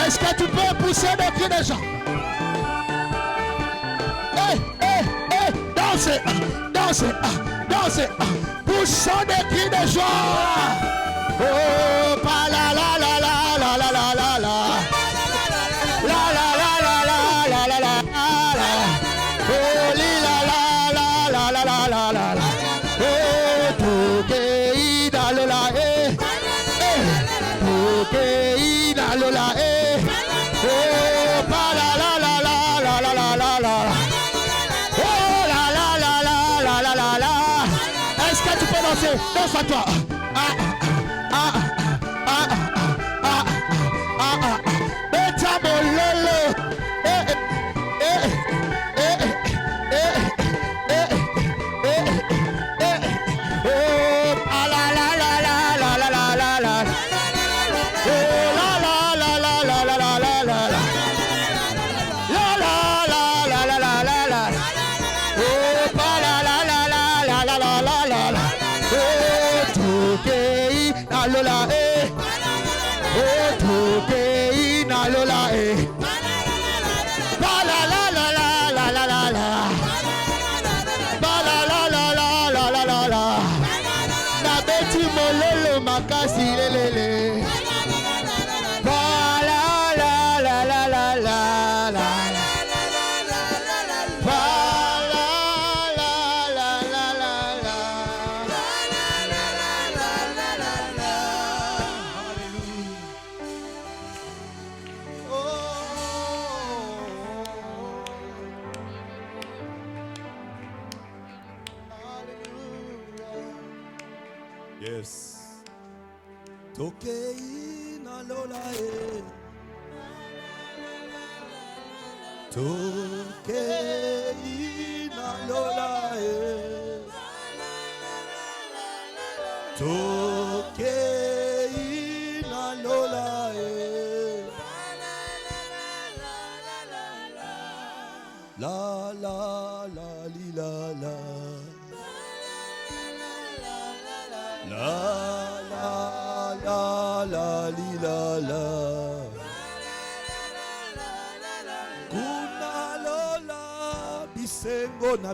Est-ce que tu peux pousser des cris de joie? Dansez, dansez, dansez. Poussons des cris de joie. Oh, pa la la la la la la la la la. La la la la la la la la la. Oh, li la la la la la la la la. Oh, toke ida lola toke ida lola oh, pa la la la la la la la la la. Oh, la la la la la la la la. Est-ce que tu peux danser? Danse à toi.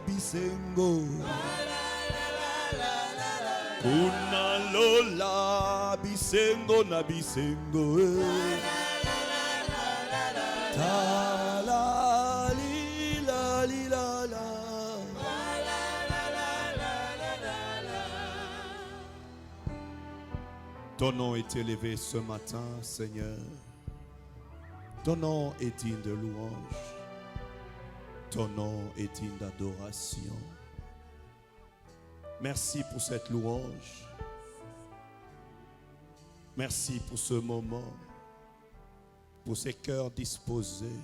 Bisengo kuna lola bisengo na bisengo ta la li la li la la. Ton nom est élevé ce matin, Seigneur. Ton nom est digne de louange. Ton nom est digne d'adoration. Merci pour cette louange. Merci pour ce moment, pour ces cœurs disposés.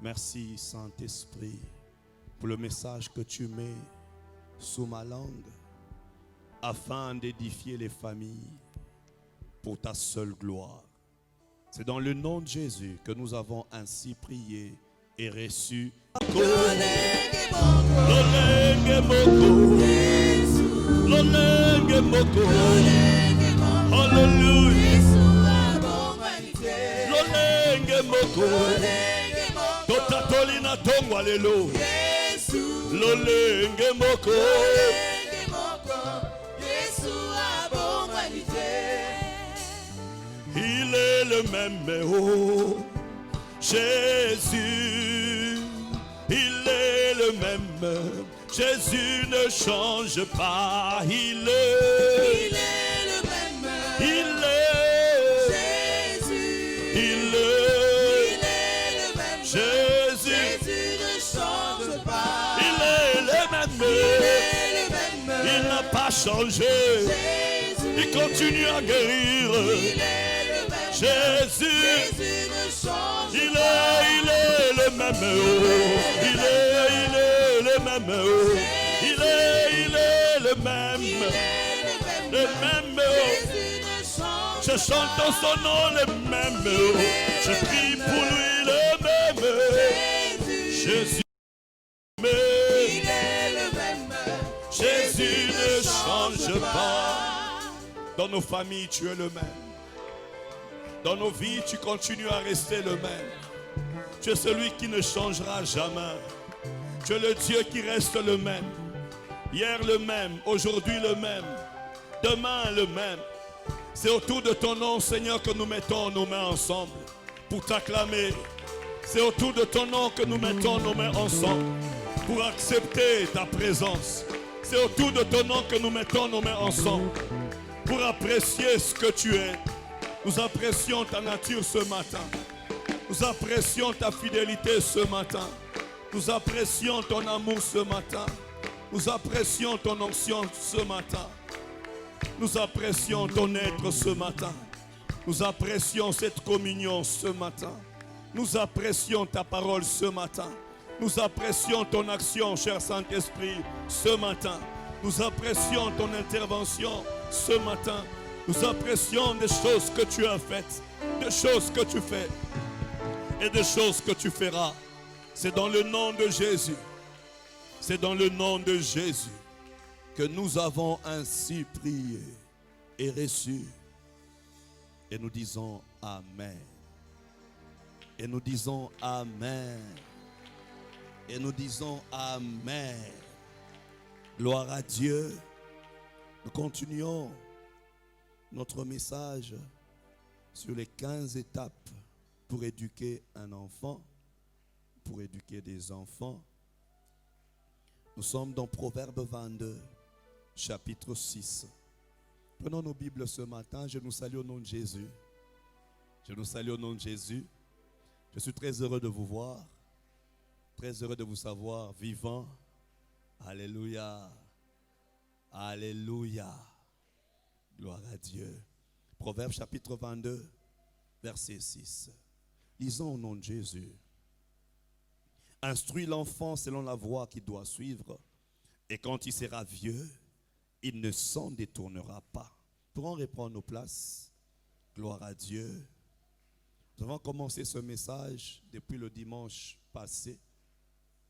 Merci, Saint-Esprit, pour le message que tu mets sous ma langue, afin d'édifier les familles pour ta seule gloire. C'est dans le nom de Jésus que nous avons ainsi prié et reçu. Il est le même, oh Jésus, il est le même. Jésus ne change pas, il est le même. Il est Jésus, il est le même. Jésus, Jésus ne change pas. il est le même. Il n'a pas changé. Jésus, Il continue à guérir. il est le même. Jésus, Jésus ne change il pas. est le même. Il est le même. Il est le même. Le même. Jésus ne change Je chante son nom le même. Je prie pour lui le même. Jésus, il est le même. Jésus ne Dans nos familles, tu es le même. Dans nos vies, tu continues à rester le même. Tu es celui qui ne changera jamais. Tu es le Dieu qui reste le même. Hier le même, aujourd'hui le même, demain le même. C'est autour de ton nom, Seigneur, que nous mettons nos mains ensemble pour t'acclamer. C'est autour de ton nom que nous mettons nos mains ensemble pour accepter ta présence. C'est autour de ton nom que nous mettons nos mains ensemble pour apprécier ce que tu es. Nous apprécions ta nature ce matin. Nous apprécions ta fidélité ce matin. Nous apprécions ton amour ce matin. Nous apprécions ton onction ce matin. Nous apprécions ton être ce matin. Nous apprécions cette communion ce matin. Nous apprécions ta parole ce matin. Nous apprécions ton action, cher Saint-Esprit, ce matin. Nous apprécions ton intervention ce matin. Nous apprécions des choses que tu as faites, des choses que tu fais et des choses que tu feras. C'est dans le nom de Jésus. C'est dans le nom de Jésus que nous avons ainsi prié et reçu. Et nous disons Amen. Et nous disons Amen. Et nous disons Amen. Gloire à Dieu. Nous continuons notre message sur les 15 étapes pour éduquer un enfant, pour éduquer des enfants. Nous sommes dans Proverbe 22, chapitre 6. Prenons nos Bibles ce matin. Je nous salue au nom de Jésus. Je nous salue au nom de Jésus. Je suis très heureux de vous voir. Très heureux de vous savoir vivant. Alléluia. Alléluia. Gloire à Dieu. Proverbe chapitre 22, verset 6. Lisons au nom de Jésus. Instruis l'enfant selon la voie qu'il doit suivre, et quand il sera vieux, il ne s'en détournera pas. Pourrons reprendre nos places. Gloire à Dieu. Nous avons commencé ce message depuis le dimanche passé,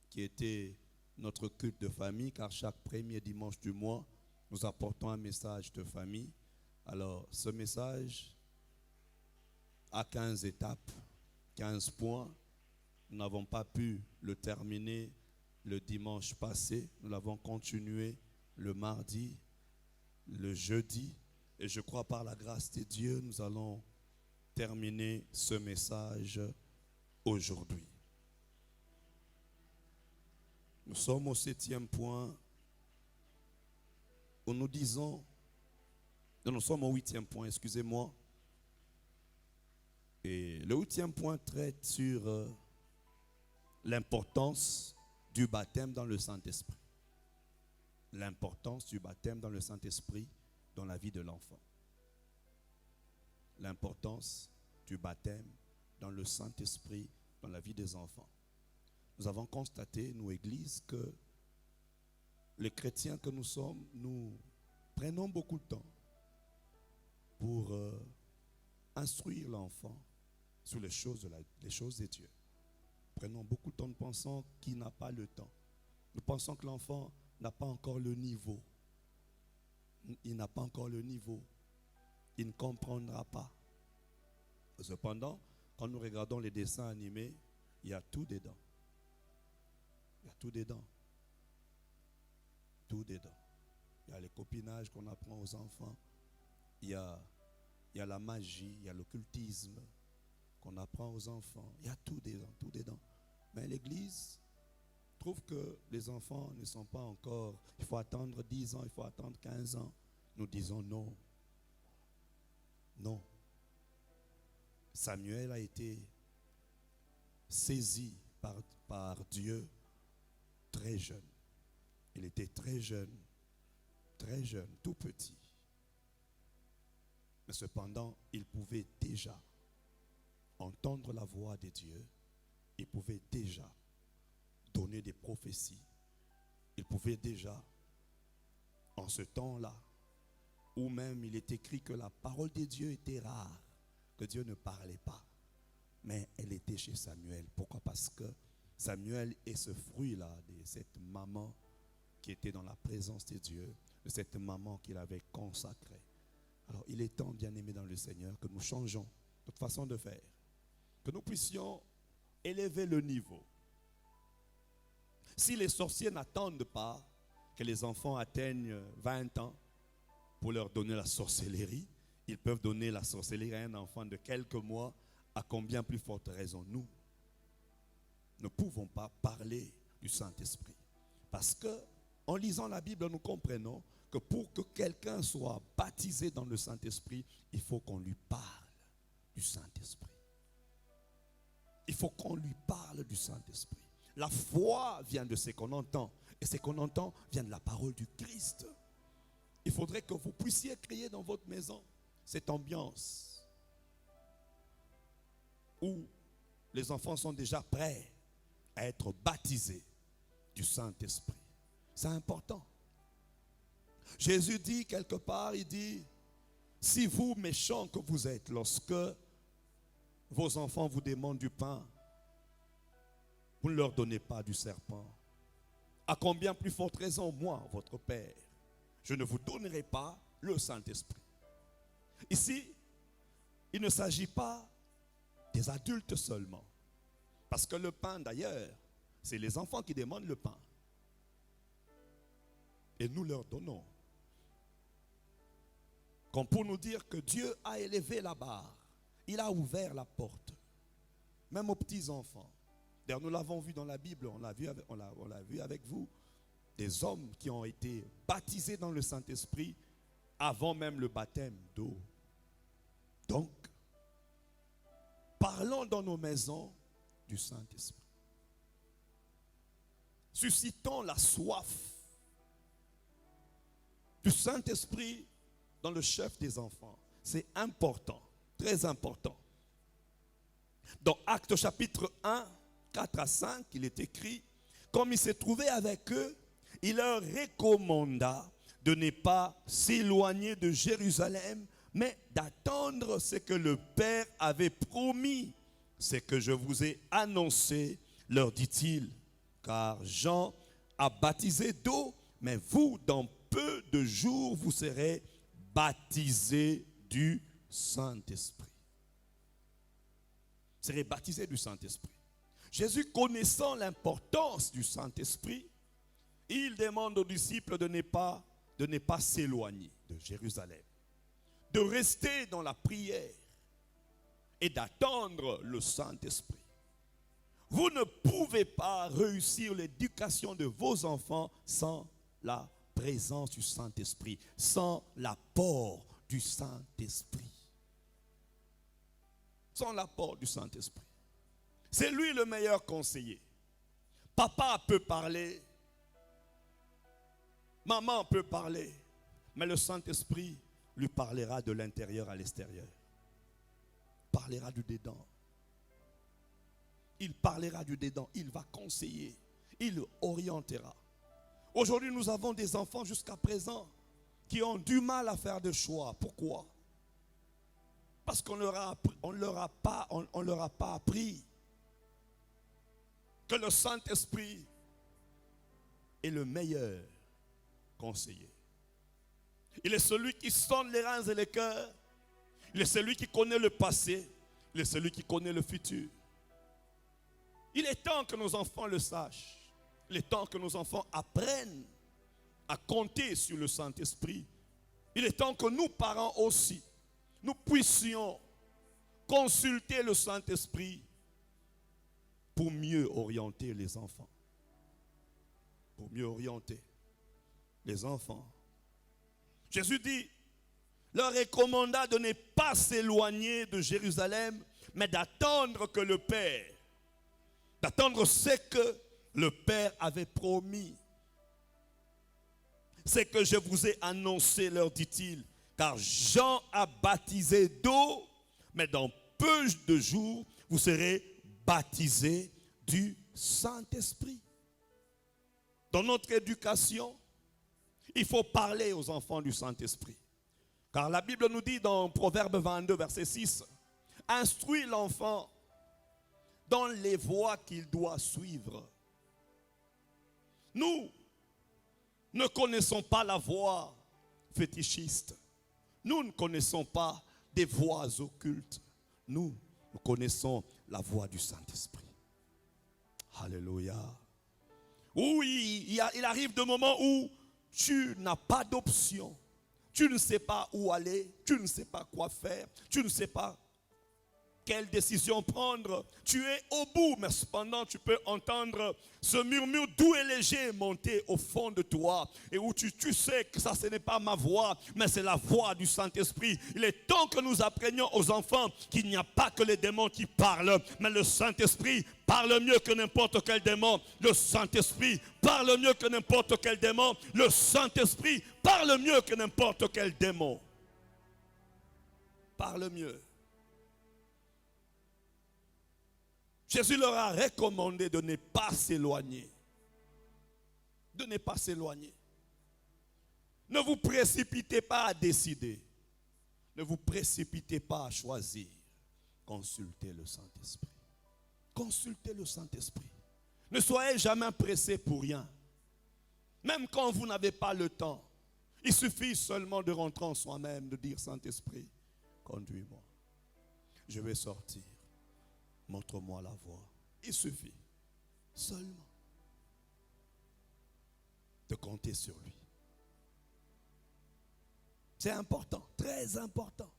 qui était notre culte de famille, car chaque premier dimanche du mois, nous apportons un message de famille. Alors, ce message a 15 étapes, 15 points. Nous n'avons pas pu le terminer le dimanche passé. Nous l'avons continué le mardi, le jeudi. Et je crois par la grâce de Dieu, nous allons terminer ce message aujourd'hui. Nous sommes au 7e point où nous disons, nous sommes au 8e point, excusez-moi. Et le 8e point traite sur l'importance du baptême dans le Saint-Esprit. L'importance du baptême dans le Saint-Esprit dans la vie de l'enfant. L'importance du baptême dans le Saint-Esprit dans la vie des enfants. Nous avons constaté, nous, Église, que les chrétiens que nous sommes, nous prenons beaucoup de temps pour instruire l'enfant sur les choses de Dieu. Prenons beaucoup de temps, nous pensons qu'il n'a pas le temps. Nous pensons que l'enfant n'a pas encore le niveau. Il n'a pas encore le niveau. Il ne comprendra pas. Cependant, quand nous regardons les dessins animés, il y a tout dedans. Il y a tout dedans. Tout dedans. Il y a les copinages qu'on apprend aux enfants. Il y a la magie, il y a l'occultisme qu'on apprend aux enfants. Il y a tout dedans, tout dedans. Mais l'Église trouve que les enfants ne sont pas encore, il faut attendre 10 ans, il faut attendre 15 ans. Nous disons non. Non. Samuel a été saisi par Dieu très jeune. Il était très jeune, tout petit. Mais cependant, il pouvait déjà entendre la voix de Dieu. Il pouvait déjà donner des prophéties. Il pouvait déjà, en ce temps-là, où même il est écrit que la parole de Dieu était rare, que Dieu ne parlait pas, mais elle était chez Samuel. Pourquoi? Parce que Samuel est ce fruit-là de cette maman qui était dans la présence de Dieu. de cette maman qu'il avait consacrée. Alors il est temps, bien-aimés dans le Seigneur, que nous changeons notre façon de faire, que nous puissions élever le niveau. Si les sorciers n'attendent pas que les enfants atteignent 20 ans pour leur donner la sorcellerie, ils peuvent donner la sorcellerie à un enfant de quelques mois. À combien plus forte raison nous ne pouvons pas parler du Saint-Esprit. Parce que en lisant la Bible, nous comprenons que pour que quelqu'un soit baptisé dans le Saint-Esprit, il faut qu'on lui parle du Saint-Esprit. Il faut qu'on lui parle du Saint-Esprit. La foi vient de ce qu'on entend. Et ce qu'on entend vient de la parole du Christ. Il faudrait que vous puissiez créer dans votre maison cette ambiance où les enfants sont déjà prêts à être baptisés du Saint-Esprit. C'est important. Jésus dit quelque part, il dit, si vous, méchants que vous êtes, lorsque vos enfants vous demandent du pain, vous ne leur donnez pas du serpent. À combien plus forte raison, moi, votre Père, je ne vous donnerai pas le Saint-Esprit. Ici, il ne s'agit pas des adultes seulement. Parce que le pain, d'ailleurs, c'est les enfants qui demandent le pain. Et nous leur donnons. Comme pour nous dire que Dieu a élevé la barre. Il a ouvert la porte. Même aux petits-enfants. D'ailleurs, nous l'avons vu dans la Bible, on l'a vu avec vous. Des hommes qui ont été baptisés dans le Saint-Esprit avant même le baptême d'eau. Donc, parlons dans nos maisons du Saint-Esprit. Suscitons la soif du Saint-Esprit dans le chef des enfants. C'est important, très important. Dans Actes chapitre 1, 4 à 5, il est écrit, comme il s'est trouvé avec eux, il leur recommanda de ne pas s'éloigner de Jérusalem, mais d'attendre ce que le Père avait promis, ce que je vous ai annoncé, leur dit-il, car Jean a baptisé d'eau, mais vous, dans peu de jours, vous serez baptisés du Saint-Esprit. Vous serez baptisés du Saint-Esprit. Jésus, connaissant l'importance du Saint-Esprit, il demande aux disciples de ne pas s'éloigner de Jérusalem, de rester dans la prière et d'attendre le Saint-Esprit. Vous ne pouvez pas réussir l'éducation de vos enfants sans la présence du Saint-Esprit, sans l'apport du Saint-Esprit. Sans l'apport du Saint-Esprit. C'est lui le meilleur conseiller. Papa peut parler, maman peut parler, mais le Saint-Esprit lui parlera de l'intérieur à l'extérieur. Parlera du dedans. Il parlera du dedans, il va conseiller, il orientera. Aujourd'hui, nous avons des enfants jusqu'à présent qui ont du mal à faire de choix. Pourquoi? Parce qu'on leur a pas appris que le Saint-Esprit est le meilleur conseiller. Il est celui qui sonde les reins et les cœurs. Il est celui qui connaît le passé. Il est celui qui connaît le futur. Il est temps que nos enfants le sachent. Il est temps que nos enfants apprennent à compter sur le Saint-Esprit. Il est temps que nous, parents aussi, nous puissions consulter le Saint-Esprit pour mieux orienter les enfants. Pour mieux orienter les enfants. Jésus dit, leur recommanda de ne pas s'éloigner de Jérusalem, mais d'attendre que le Père, d'attendre ce que le Père avait promis. Ce que je vous ai annoncé, leur dit-il, car Jean a baptisé d'eau, mais dans peu de jours, vous serez baptisés du Saint-Esprit. Dans notre éducation, il faut parler aux enfants du Saint-Esprit. Car la Bible nous dit dans Proverbe 22, verset 6, « Instruis l'enfant dans les voies qu'il doit suivre. » Nous, ne connaissons pas la voix fétichiste. Nous ne connaissons pas des voix occultes. Nous connaissons la voix du Saint-Esprit. Alléluia. Oui, il arrive des moments où tu n'as pas d'option. Tu ne sais pas où aller, tu ne sais pas quoi faire, tu ne sais pas quelle décision prendre. Tu es au bout, mais cependant tu peux entendre ce murmure doux et léger monter au fond de toi. Et où tu sais que ça, ce n'est pas ma voix, mais c'est la voix du Saint-Esprit. Il est temps que nous apprenions aux enfants qu'il n'y a pas que les démons qui parlent, mais le Saint-Esprit parle mieux que n'importe quel démon. Le Saint-Esprit parle mieux que n'importe quel démon. Le Saint-Esprit parle mieux que n'importe quel démon. Parle mieux. Jésus leur a recommandé de ne pas s'éloigner. De ne pas s'éloigner. Ne vous précipitez pas à décider. Ne vous précipitez pas à choisir. Consultez le Saint-Esprit. Consultez le Saint-Esprit. Ne soyez jamais pressés pour rien. Même quand vous n'avez pas le temps. Il suffit seulement de rentrer en soi-même, de dire Saint-Esprit, conduis-moi. Je vais sortir. Montre-moi la voie. Il suffit seulement de compter sur lui. C'est important, très important.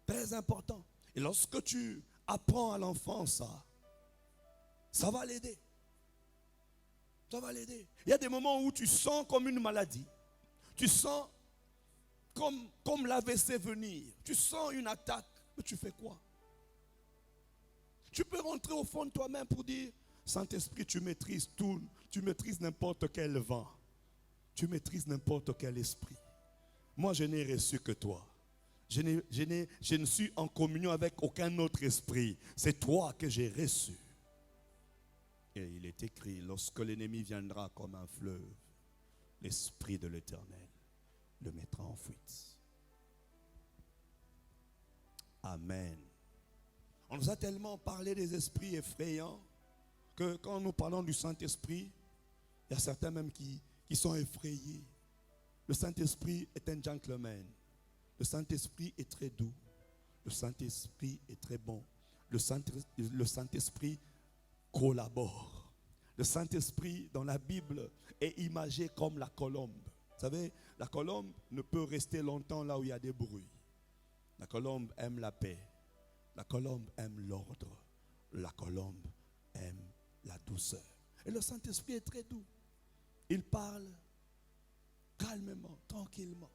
Très important. Et lorsque tu apprends à l'enfant ça va l'aider. Ça va l'aider. Il y a des moments où tu sens comme une maladie. Tu sens comme l'AVC venir. Tu sens une attaque. Mais tu fais quoi? Tu peux rentrer au fond de toi-même pour dire, Saint-Esprit, tu maîtrises tout. Tu maîtrises n'importe quel vent. Tu maîtrises n'importe quel esprit. Moi, je n'ai reçu que toi. Je ne suis en communion avec aucun autre esprit. C'est toi que j'ai reçu. Et il est écrit, lorsque l'ennemi viendra comme un fleuve, l'Esprit de l'Éternel le mettra en fuite. Amen. On nous a tellement parlé des esprits effrayants que quand nous parlons du Saint-Esprit, il y a certains même qui sont effrayés. Le Saint-Esprit est un gentleman. Le Saint-Esprit est très doux. Le Saint-Esprit est très bon. Le Saint-Esprit collabore. Le Saint-Esprit dans la Bible est imagé comme la colombe. Vous savez, la colombe ne peut rester longtemps là où il y a des bruits. La colombe aime la paix. La colombe aime l'ordre. La colombe aime la douceur. Et le Saint-Esprit est très doux. Il parle calmement, tranquillement.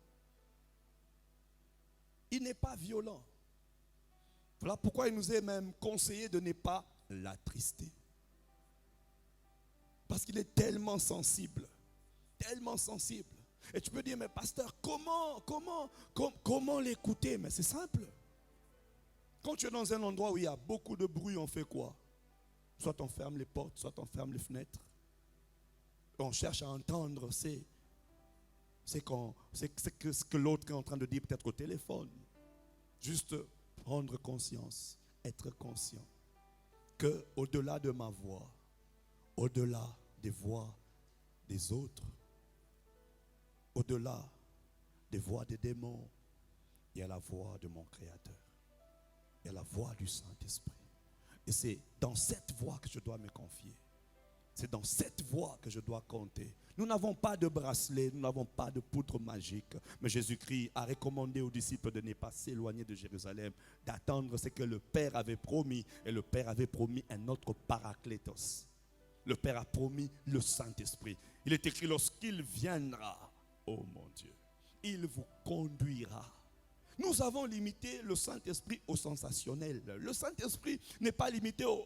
Il n'est pas violent. Voilà pourquoi il nous est même conseillé de ne pas l'attrister. Parce qu'il est tellement sensible. Tellement sensible. Et tu peux dire, mais pasteur, comment l'écouter? Mais c'est simple. Quand tu es dans un endroit où il y a beaucoup de bruit, on fait quoi? Soit on ferme les portes, soit on ferme les fenêtres. On cherche à entendre ce que l'autre est en train de dire peut-être au téléphone. Juste prendre conscience, être conscient que au-delà de ma voix, au-delà des voix des autres, au-delà des voix des démons, il y a la voix de mon Créateur. Il y a la voix du Saint-Esprit. Et c'est dans cette voix que je dois me confier. C'est dans cette voie que je dois compter. Nous n'avons pas de bracelet, nous n'avons pas de poudre magique. Mais Jésus-Christ a recommandé aux disciples de ne pas s'éloigner de Jérusalem, d'attendre ce que le Père avait promis. Et le Père avait promis un autre Paraclétos. Le Père a promis le Saint-Esprit. Il est écrit, lorsqu'il viendra, oh mon Dieu, il vous conduira. Nous avons limité le Saint-Esprit au sensationnel. Le Saint-Esprit n'est pas limité au...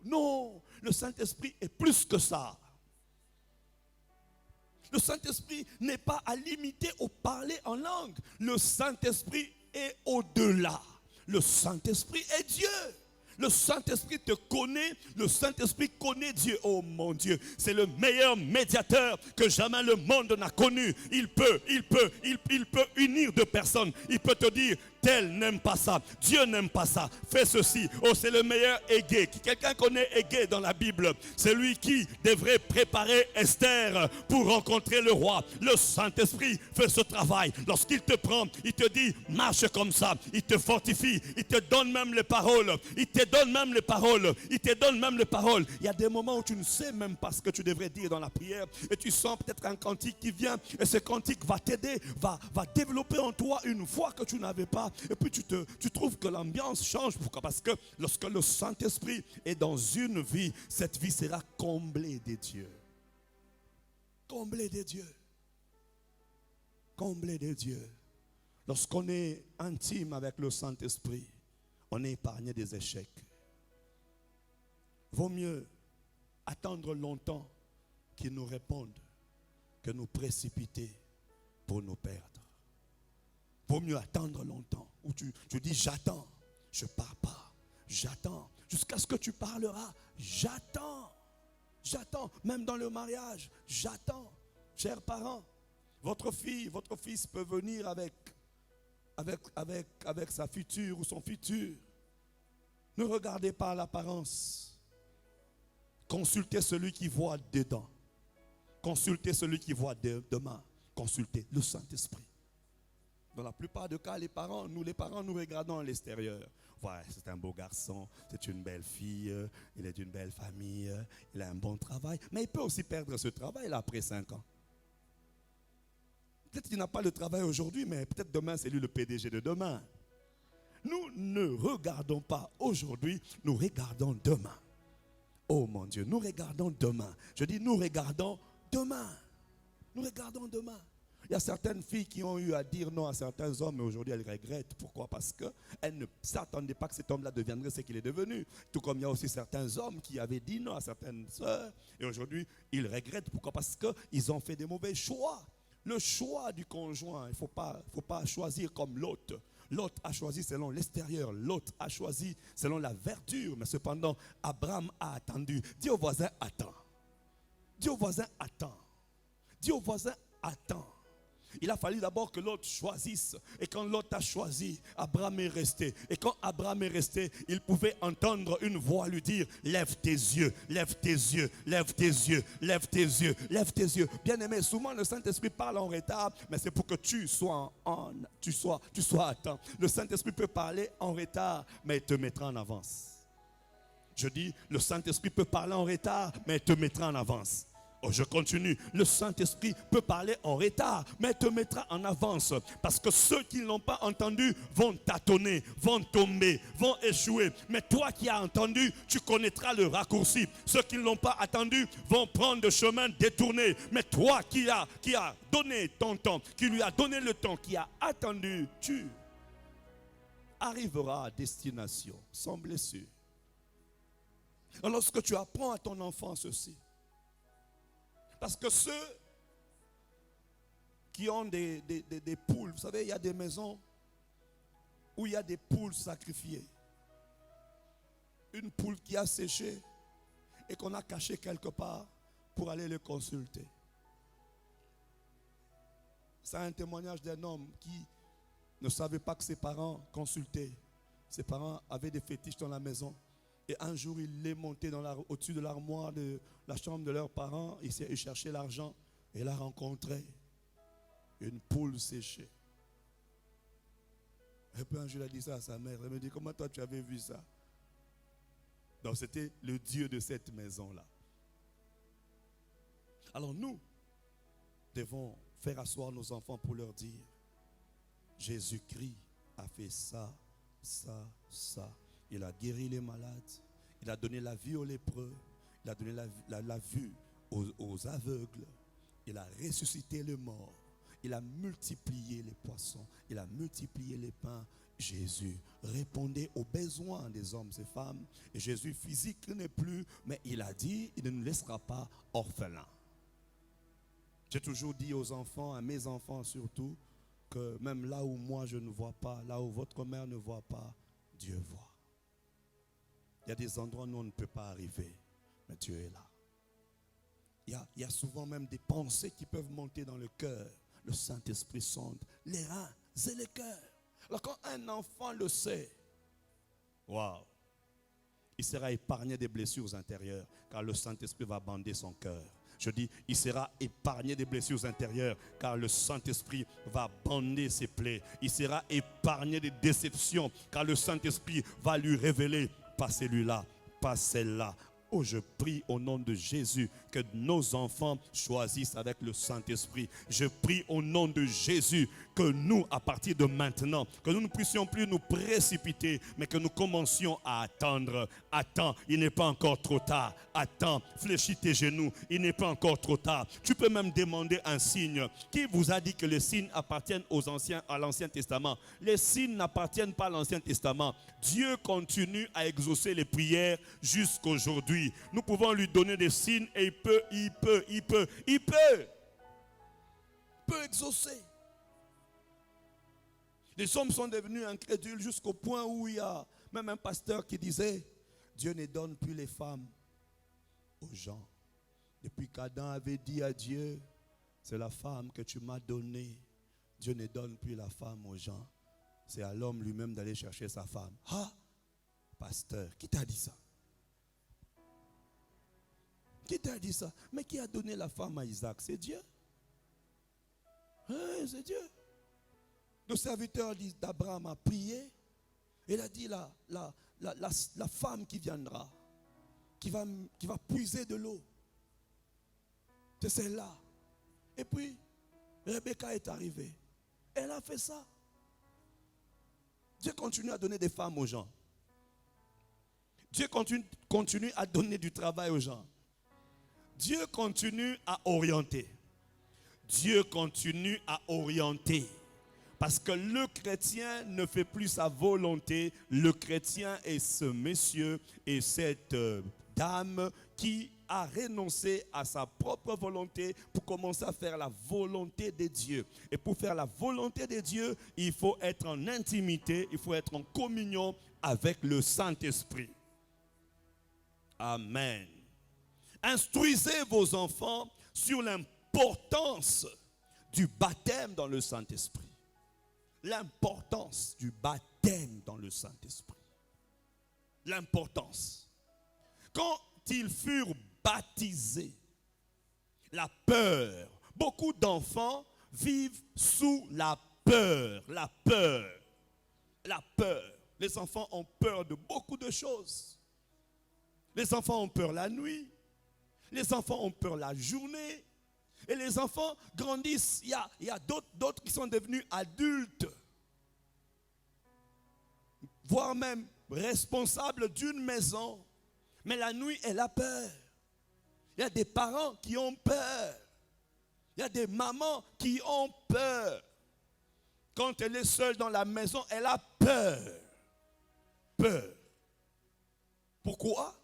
Non, le Saint-Esprit est plus que ça. Le Saint-Esprit n'est pas à limiter au parler en langue. Le Saint-Esprit est au-delà. Le Saint-Esprit est Dieu. Le Saint-Esprit te connaît, le Saint-Esprit connaît Dieu. Oh mon Dieu, c'est le meilleur médiateur que jamais le monde n'a connu. Il peut unir deux personnes. Il peut te dire, tel n'aime pas ça. Dieu n'aime pas ça. Fais ceci. Oh, c'est le meilleur Égée. Quelqu'un connaît Égée dans la Bible? C'est lui qui devrait préparer Esther pour rencontrer le roi. Le Saint-Esprit fait ce travail. Lorsqu'il te prend, il te dit, marche comme ça. Il te fortifie. Il te donne même les paroles. Il te donne même les paroles. Il te donne même les paroles. Il y a des moments où tu ne sais même pas ce que tu devrais dire dans la prière. Et tu sens peut-être un cantique qui vient. Et ce cantique va t'aider, va développer en toi une foi que tu n'avais pas. Et puis tu trouves que l'ambiance change. Pourquoi? Parce que lorsque le Saint-Esprit est dans une vie, cette vie sera comblée des dieux. Comblée des dieux. Comblée des dieux. Lorsqu'on est intime avec le Saint-Esprit, on est épargné des échecs. Vaut mieux attendre longtemps qu'il nous réponde que nous précipiter pour nous perdre. Vaut mieux attendre longtemps. Où tu dis j'attends, je ne pars pas. J'attends jusqu'à ce que tu parleras. J'attends. J'attends. Même dans le mariage, j'attends. Chers parents, votre fille, votre fils peut venir avec sa future ou son futur. Ne regardez pas l'apparence. Consultez celui qui voit dedans. Consultez celui qui voit demain. Consultez le Saint-Esprit. Dans la plupart des cas, les parents, nous regardons à l'extérieur. Ouais, c'est un beau garçon, c'est une belle fille, il est d'une belle famille, il a un bon travail. Mais il peut aussi perdre ce travail là après 5 ans. Peut-être qu'il n'a pas le travail aujourd'hui, mais peut-être demain, c'est lui le PDG de demain. Nous ne regardons pas aujourd'hui, nous regardons demain. Oh mon Dieu, nous regardons demain. Je dis, nous regardons demain. Nous regardons demain. Il y a certaines filles qui ont eu à dire non à certains hommes, mais aujourd'hui elles regrettent. Pourquoi? Parce qu'elles ne s'attendaient pas que cet homme-là deviendrait ce qu'il est devenu. Tout comme il y a aussi certains hommes qui avaient dit non à certaines sœurs, et aujourd'hui ils regrettent. Pourquoi? Parce qu'ils ont fait des mauvais choix. Le choix du conjoint, il ne faut pas choisir comme l'autre. L'autre a choisi selon l'extérieur, l'autre a choisi selon la verdure. Mais cependant, Abraham a attendu. Dis au voisin, attends. Dis au voisin, attends. Dis au voisin, attends. Il a fallu d'abord que l'autre choisisse. Et quand l'autre a choisi, Abraham est resté. Et quand Abraham est resté, il pouvait entendre une voix lui dire, lève tes yeux, lève tes yeux, lève tes yeux, lève tes yeux, lève tes yeux. Bien aimé, souvent le Saint-Esprit parle en retard, mais c'est pour que tu sois à temps. Le Saint-Esprit peut parler en retard, mais il te mettra en avance. Je dis, le Saint-Esprit peut parler en retard, mais il te mettra en avance. Oh, je continue. Le Saint-Esprit peut parler en retard, mais te mettra en avance. Parce que ceux qui ne l'ont pas entendu vont tâtonner, vont tomber, vont échouer. Mais toi qui as entendu, tu connaîtras le raccourci. Ceux qui ne l'ont pas attendu vont prendre le chemin détourné. Mais toi qui as donné ton temps, qui lui a donné le temps, qui a attendu, tu arriveras à destination sans blessure. Alors, lorsque tu apprends à ton enfant ceci, parce que ceux qui ont des poules, vous savez, il y a des maisons où il y a des poules sacrifiées. Une poule qui a séché et qu'on a cachée quelque part pour aller le consulter. C'est un témoignage d'un homme qui ne savait pas que ses parents consultaient. Ses parents avaient des fétiches dans la maison. Et un jour, il est monté au-dessus de l'armoire de la chambre de leurs parents. Il cherchait l'argent et il a rencontré une poule séchée. Et puis un jour, il a dit ça à sa mère. Elle me dit, comment toi tu avais vu ça? Donc c'était le Dieu de cette maison-là. Alors nous devons faire asseoir nos enfants pour leur dire, Jésus-Christ a fait ça, ça, ça. Il a guéri les malades. Il a donné la vue aux lépreux. Il a donné la vue aux aveugles. Il a ressuscité les morts. Il a multiplié les poissons. Il a multiplié les pains. Jésus répondait aux besoins des hommes et femmes. Et Jésus physique n'est plus, mais il a dit, il ne nous laissera pas orphelins. J'ai toujours dit aux enfants, à mes enfants surtout, que même là où moi je ne vois pas, là où votre mère ne voit pas, Dieu voit. Il y a des endroits où on ne peut pas arriver, mais Dieu est là. Il y a souvent même des pensées qui peuvent monter dans le cœur. Le Saint-Esprit sonde les reins et le cœur. Alors quand un enfant le sait, waouh, il sera épargné des blessures intérieures, car le Saint-Esprit va bander son cœur. Je dis, il sera épargné des blessures intérieures, car le Saint-Esprit va bander ses plaies. Il sera épargné des déceptions, car le Saint-Esprit va lui révéler, pas celui-là, pas celle-là. Oh, je prie au nom de Jésus que nos enfants choisissent avec le Saint-Esprit. Je prie au nom de Jésus que nous, à partir de maintenant, que nous ne puissions plus nous précipiter, mais que nous commencions à attendre. Attends, il n'est pas encore trop tard. Attends, fléchis tes genoux, il n'est pas encore trop tard. Tu peux même demander un signe. Qui vous a dit que les signes appartiennent à l'Ancien Testament? Les signes n'appartiennent pas à l'Ancien Testament. Dieu continue à exaucer les prières jusqu'aujourd'hui. Nous pouvons lui donner des signes et il peut exaucer. Les hommes sont devenus incrédules jusqu'au point où il y a même un pasteur qui disait, Dieu ne donne plus les femmes aux gens. Depuis qu'Adam avait dit à Dieu, c'est la femme que tu m'as donnée. Dieu ne donne plus la femme aux gens. C'est à l'homme lui-même d'aller chercher sa femme. Ah, pasteur, qui t'a dit ça? Qui t'a dit ça? Mais qui a donné la femme à Isaac? C'est Dieu. Oui, c'est Dieu. Le serviteur d'Abraham a prié. Il a dit la femme qui viendra, qui va puiser de l'eau. C'est celle-là. Et puis, Rebecca est arrivée. Elle a fait ça. Dieu continue à donner des femmes aux gens. Dieu continue à donner du travail aux gens. Dieu continue à orienter. Dieu continue à orienter. Parce que le chrétien ne fait plus sa volonté. Le chrétien est ce monsieur et cette dame qui a renoncé à sa propre volonté pour commencer à faire la volonté de Dieu. Et pour faire la volonté de Dieu, il faut être en intimité, il faut être en communion avec le Saint-Esprit. Amen. Instruisez vos enfants sur l'importance du baptême dans le Saint-Esprit. L'importance du baptême dans le Saint-Esprit. L'importance. Quand ils furent baptisés, la peur. Beaucoup d'enfants vivent sous la peur. La peur. La peur. Les enfants ont peur de beaucoup de choses. Les enfants ont peur la nuit. Les enfants ont peur la journée. Et les enfants grandissent. Il y a d'autres qui sont devenus adultes. Voire même responsables d'une maison. Mais la nuit, elle a peur. Il y a des parents qui ont peur. Il y a des mamans qui ont peur. Quand elle est seule dans la maison, elle a peur. Peur. Pourquoi?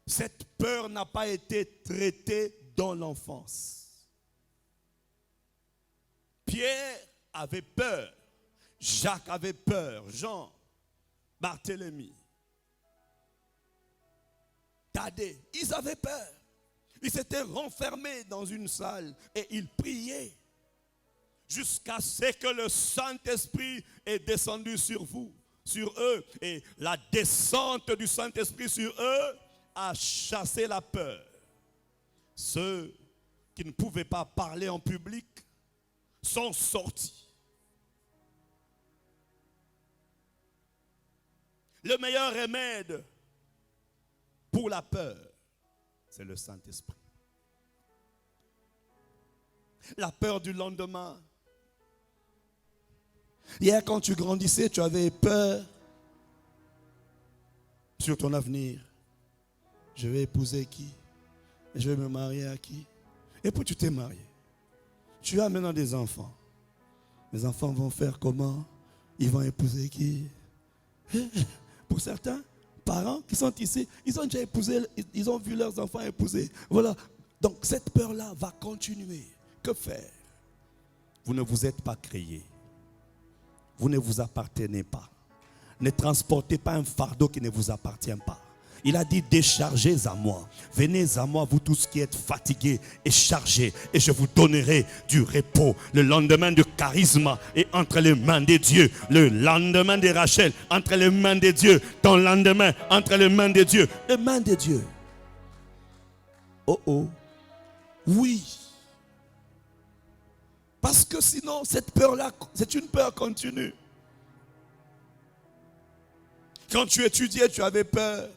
Cette peur n'a pas été traitée dans l'enfance. Pierre avait peur. Jacques avait peur. Jean, Barthélemy, Thaddée, ils avaient peur. Ils s'étaient renfermés dans une salle et ils priaient jusqu'à ce que le Saint-Esprit est descendu sur eux. Et la descente du Saint-Esprit sur eux a chassé la peur. Ceux qui ne pouvaient pas parler en public sont sortis. Le meilleur remède pour la peur, c'est le Saint-Esprit. La peur du lendemain. Hier, quand tu grandissais, tu avais peur sur ton avenir. Je vais épouser qui? Je vais me marier à qui? Et puis tu t'es marié. Tu as maintenant des enfants. Les enfants vont faire comment? Ils vont épouser qui? Pour certains parents qui sont ici, ils ont déjà épousé, ils ont vu leurs enfants épouser. Voilà. Donc cette peur-là va continuer. Que faire? Vous ne vous êtes pas créés. Vous ne vous appartenez pas. Ne transportez pas un fardeau qui ne vous appartient pas. Il a dit, déchargez à moi. Venez à moi, vous tous qui êtes fatigués et chargés, et je vous donnerai du repos. Le lendemain de Charisma est entre les mains de Dieu. Le lendemain de Rachel, entre les mains de Dieu. Ton lendemain, entre les mains de Dieu. Les mains de Dieu. Oh oh. Oui. Parce que sinon, cette peur-là, c'est une peur continue. Quand tu étudiais, tu avais peur.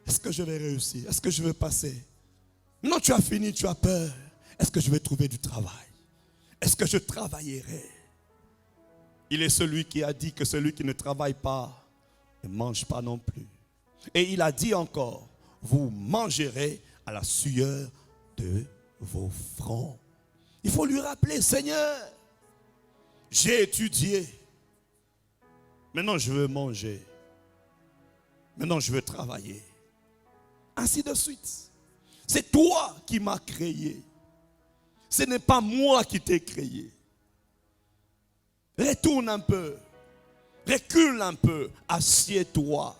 Est-ce que je vais réussir? Est-ce que je vais passer? Non, tu as fini, tu as peur. Est-ce que je vais trouver du travail? Est-ce que je travaillerai? Il est celui qui a dit que celui qui ne travaille pas ne mange pas non plus. Et il a dit encore, vous mangerez à la sueur de vos fronts. Il faut lui rappeler, Seigneur, j'ai étudié. Maintenant, je veux manger. Maintenant, je veux travailler. Ainsi de suite. C'est toi qui m'as créé. Ce n'est pas moi qui t'ai créé. Retourne un peu. Recule un peu. Assieds-toi.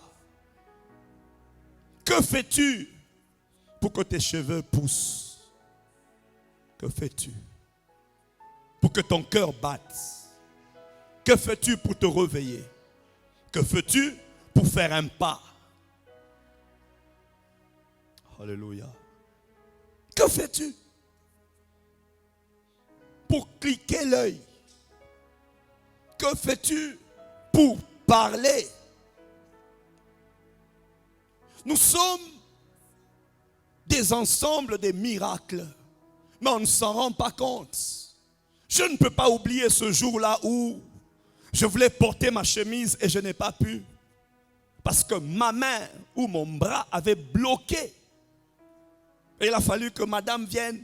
Que fais-tu pour que tes cheveux poussent? Que fais-tu pour que ton cœur batte? Que fais-tu pour te réveiller? Que fais-tu pour faire un pas? Alléluia. Que fais-tu pour cliquer l'œil? Que fais-tu pour parler? Nous sommes des ensembles de miracles, mais on ne s'en rend pas compte. Je ne peux pas oublier ce jour-là où je voulais porter ma chemise et je n'ai pas pu. Parce que ma main ou mon bras avait bloqué. Et il a fallu que madame vienne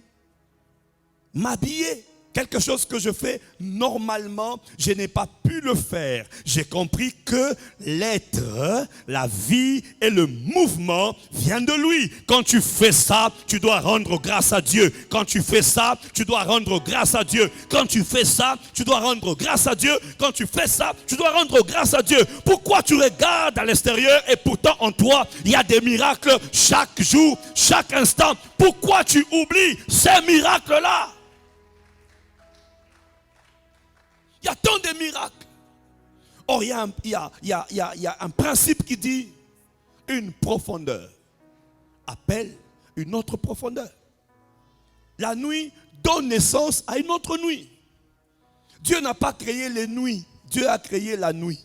m'habiller. Quelque chose que je fais normalement, je n'ai pas pu le faire. J'ai compris que l'être, la vie et le mouvement viennent de lui. Quand tu fais ça, tu dois rendre grâce à Dieu. Quand tu fais ça, tu dois rendre grâce à Dieu. Quand tu fais ça, tu dois rendre grâce à Dieu. Quand tu fais ça, tu dois rendre grâce à Dieu. Pourquoi tu regardes à l'extérieur et pourtant en toi, il y a des miracles chaque jour, chaque instant? Pourquoi tu oublies ces miracles-là? Il y a tant de miracles. Or, il y a un principe qui dit une profondeur appelle une autre profondeur. La nuit donne naissance à une autre nuit. Dieu n'a pas créé les nuits, Dieu a créé la nuit.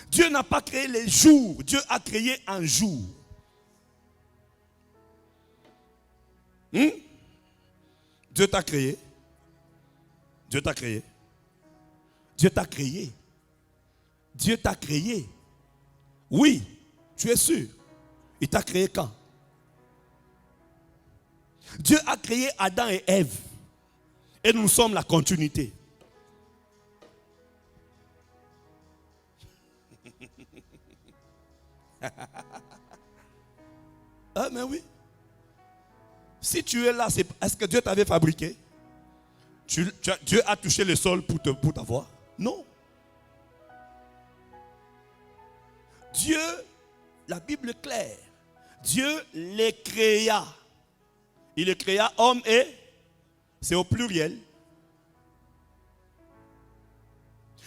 Dieu n'a pas créé les jours, Dieu a créé un jour. Dieu t'a créé. Dieu t'a créé. Dieu t'a créé. Dieu t'a créé. Oui, tu es sûr. Il t'a créé quand? Dieu a créé Adam et Ève. Et nous sommes la continuité. Ah, mais oui. Si tu es là, est-ce que Dieu t'avait fabriqué? Dieu a touché le sol pour t'avoir? Non. Dieu, la Bible est claire. Dieu les créa. Il les créa hommes et, c'est au pluriel.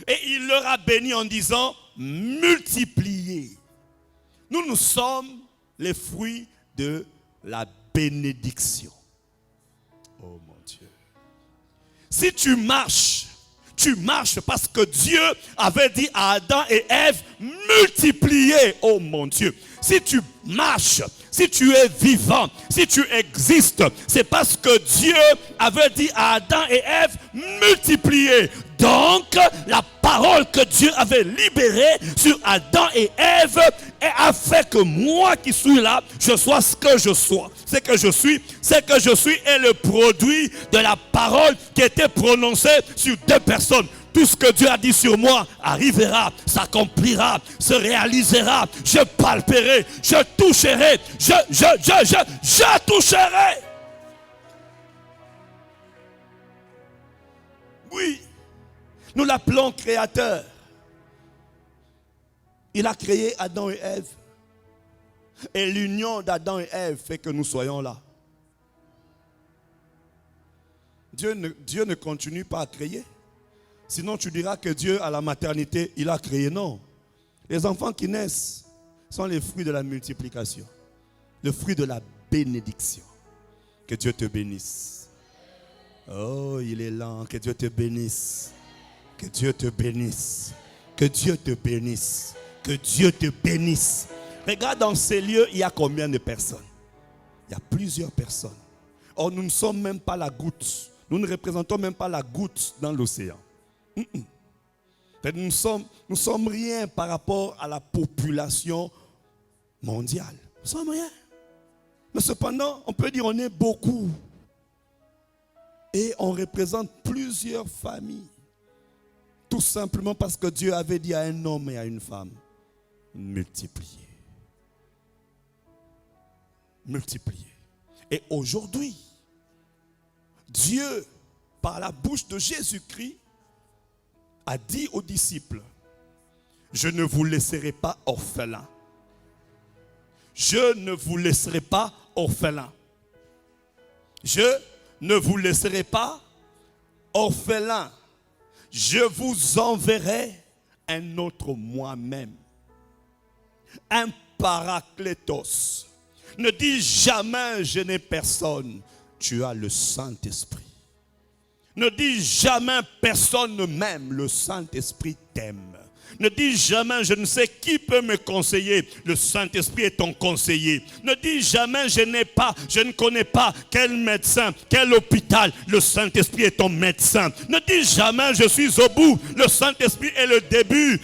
Et il leur a béni en disant, multipliez. Nous sommes les fruits de la bénédiction. Oh mon Dieu. Si tu marches parce que Dieu avait dit à Adam et Ève, multipliez, oh mon Dieu. Si tu marches, si tu es vivant, si tu existes, c'est parce que Dieu avait dit à Adam et Ève, multipliez. Donc, la parole que Dieu avait libérée sur Adam et Ève a fait que moi qui suis là, je sois ce que je sois. Ce que je suis est le produit de la parole qui était prononcée sur deux personnes. Tout ce que Dieu a dit sur moi arrivera, s'accomplira, se réalisera. Je palperai, je toucherai, je toucherai. Oui, nous l'appelons créateur. Il a créé Adam et Ève. Et l'union d'Adam et Ève fait que nous soyons là. Dieu ne continue pas à créer. Sinon tu diras que Dieu à la maternité, il a créé. Non. Les enfants qui naissent sont les fruits de la multiplication. Le fruit de la bénédiction. Que Dieu te bénisse. Oh, il est lent. Que Dieu te bénisse. Que Dieu te bénisse. Que Dieu te bénisse. Que Dieu te bénisse. Regarde dans ces lieux, il y a combien de personnes? Il y a plusieurs personnes. Or, nous ne sommes même pas la goutte. Nous ne représentons même pas la goutte dans l'océan. Nous sommes rien par rapport à la population mondiale. Nous sommes rien. Mais cependant, on peut dire qu'on est beaucoup. Et on représente plusieurs familles. Tout simplement parce que Dieu avait dit à un homme et à une femme, multipliez. Multipliez. Et aujourd'hui, Dieu, par la bouche de Jésus-Christ, a dit aux disciples, je ne vous laisserai pas orphelins. Je ne vous laisserai pas orphelins. Je ne vous laisserai pas orphelins. Je vous enverrai un autre moi-même. Un paraclétos. Ne dis jamais je n'ai personne. Tu as le Saint-Esprit. Ne dis jamais personne ne m'aime. Le Saint-Esprit t'aime. Ne dis jamais je ne sais qui peut me conseiller. Le Saint-Esprit est ton conseiller. Ne dis jamais je ne connais pas quel médecin, quel hôpital. Le Saint-Esprit est ton médecin. Ne dis jamais je suis au bout. Le Saint-Esprit est le début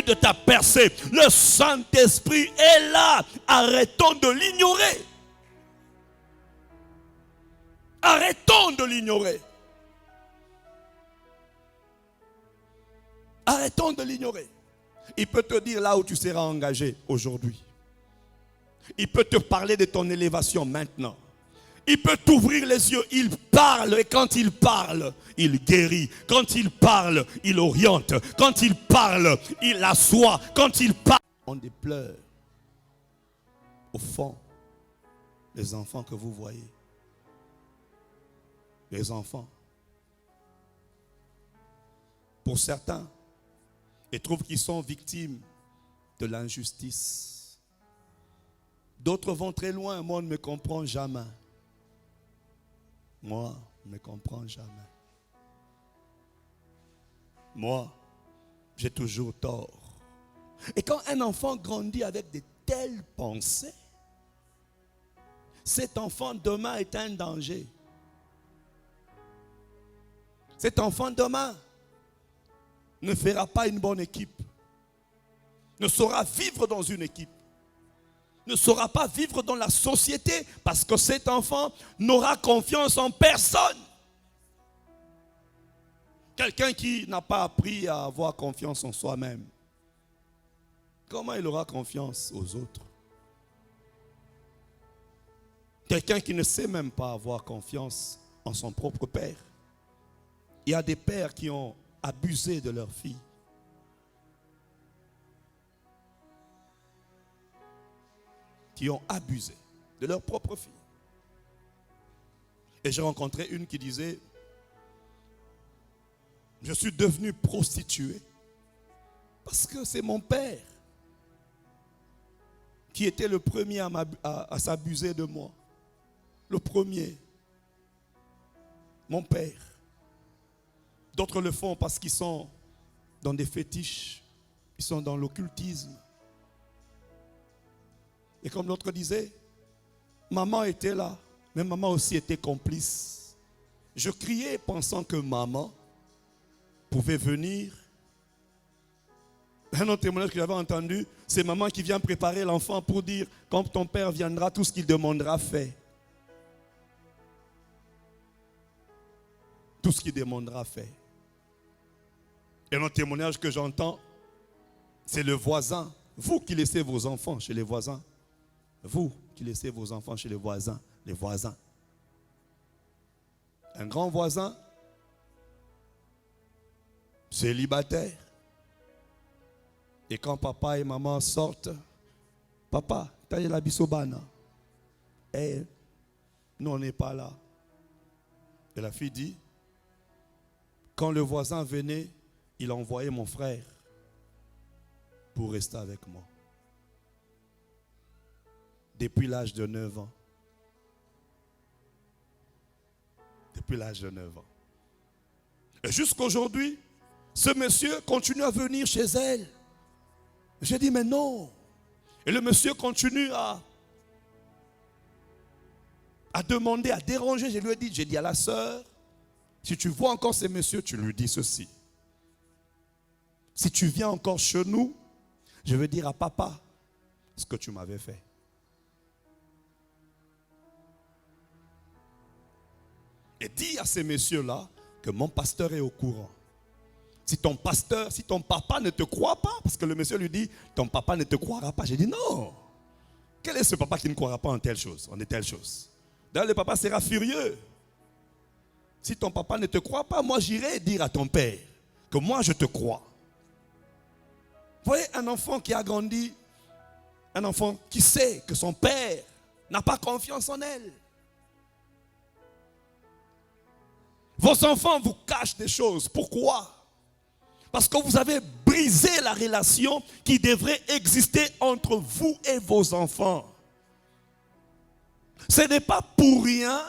de ta percée. Le Saint-Esprit est là. Arrêtons de l'ignorer. Arrêtons de l'ignorer. Arrêtons de l'ignorer. Il peut te dire là où tu seras engagé aujourd'hui. Il peut te parler de ton élévation maintenant. Il peut t'ouvrir les yeux. Il parle et quand il parle, il guérit. Quand il parle, il oriente. Quand il parle, il assoit. Quand il parle, on dépleure. Au fond, les enfants que vous voyez. Les enfants. Pour certains, ils trouvent qu'ils sont victimes de l'injustice. D'autres vont très loin. Moi, on ne me comprend jamais. Moi, on ne me comprend jamais. Moi, j'ai toujours tort. Et quand un enfant grandit avec de telles pensées, cet enfant demain est un danger. Cet enfant demain ne fera pas une bonne équipe, ne saura vivre dans une équipe, ne saura pas vivre dans la société parce que cet enfant n'aura confiance en personne. Quelqu'un qui n'a pas appris à avoir confiance en soi-même, comment il aura confiance aux autres? Quelqu'un qui ne sait même pas avoir confiance en son propre père. Il y a des pères qui ont abusé de leurs filles. Qui ont abusé de leur propre fille. Et j'ai rencontré une qui disait, je suis devenue prostituée parce que c'est mon père qui était le premier à s'abuser de moi. Le premier. Mon père. D'autres le font parce qu'ils sont dans des fétiches. Ils sont dans l'occultisme. Et comme l'autre disait, maman était là, mais maman aussi était complice. Je criais pensant que maman pouvait venir. Un autre témoignage que j'avais entendu, c'est maman qui vient préparer l'enfant pour dire, quand ton père viendra, tout ce qu'il demandera, fait. Tout ce qu'il demandera, fait. Et un autre témoignage que j'entends, c'est le voisin. Vous qui laissez vos enfants chez les voisins. Vous qui laissez vos enfants chez les voisins. Les voisins. Un grand voisin, célibataire. Et quand papa et maman sortent, Papa, t'as la bisobana. Eh, nous on n'est pas là. Et la fille dit, quand le voisin venait, il a envoyé mon frère pour rester avec moi. Depuis l'âge de 9 ans. Depuis l'âge de 9 ans. Et jusqu'aujourd'hui, ce monsieur continue à venir chez elle. J'ai dit, mais non. Et le monsieur continue à demander, à déranger. Je lui ai dit, j'ai dit à la sœur, si tu vois encore ces messieurs, tu lui dis ceci. Si tu viens encore chez nous, je vais dire à papa ce que tu m'avais fait. Et dis à ces messieurs-là que mon pasteur est au courant. Si ton papa ne te croit pas, parce que le monsieur lui dit, ton papa ne te croira pas. J'ai dit non. Quel est ce papa qui ne croira pas en telle chose, en de telles choses? D'ailleurs, le papa sera furieux. Si ton papa ne te croit pas, moi j'irai dire à ton père que moi je te crois. Vous voyez, un enfant qui a grandi, un enfant qui sait que son père n'a pas confiance en elle. Vos enfants vous cachent des choses. Pourquoi? Parce que vous avez brisé la relation qui devrait exister entre vous et vos enfants. Ce n'est pas pour rien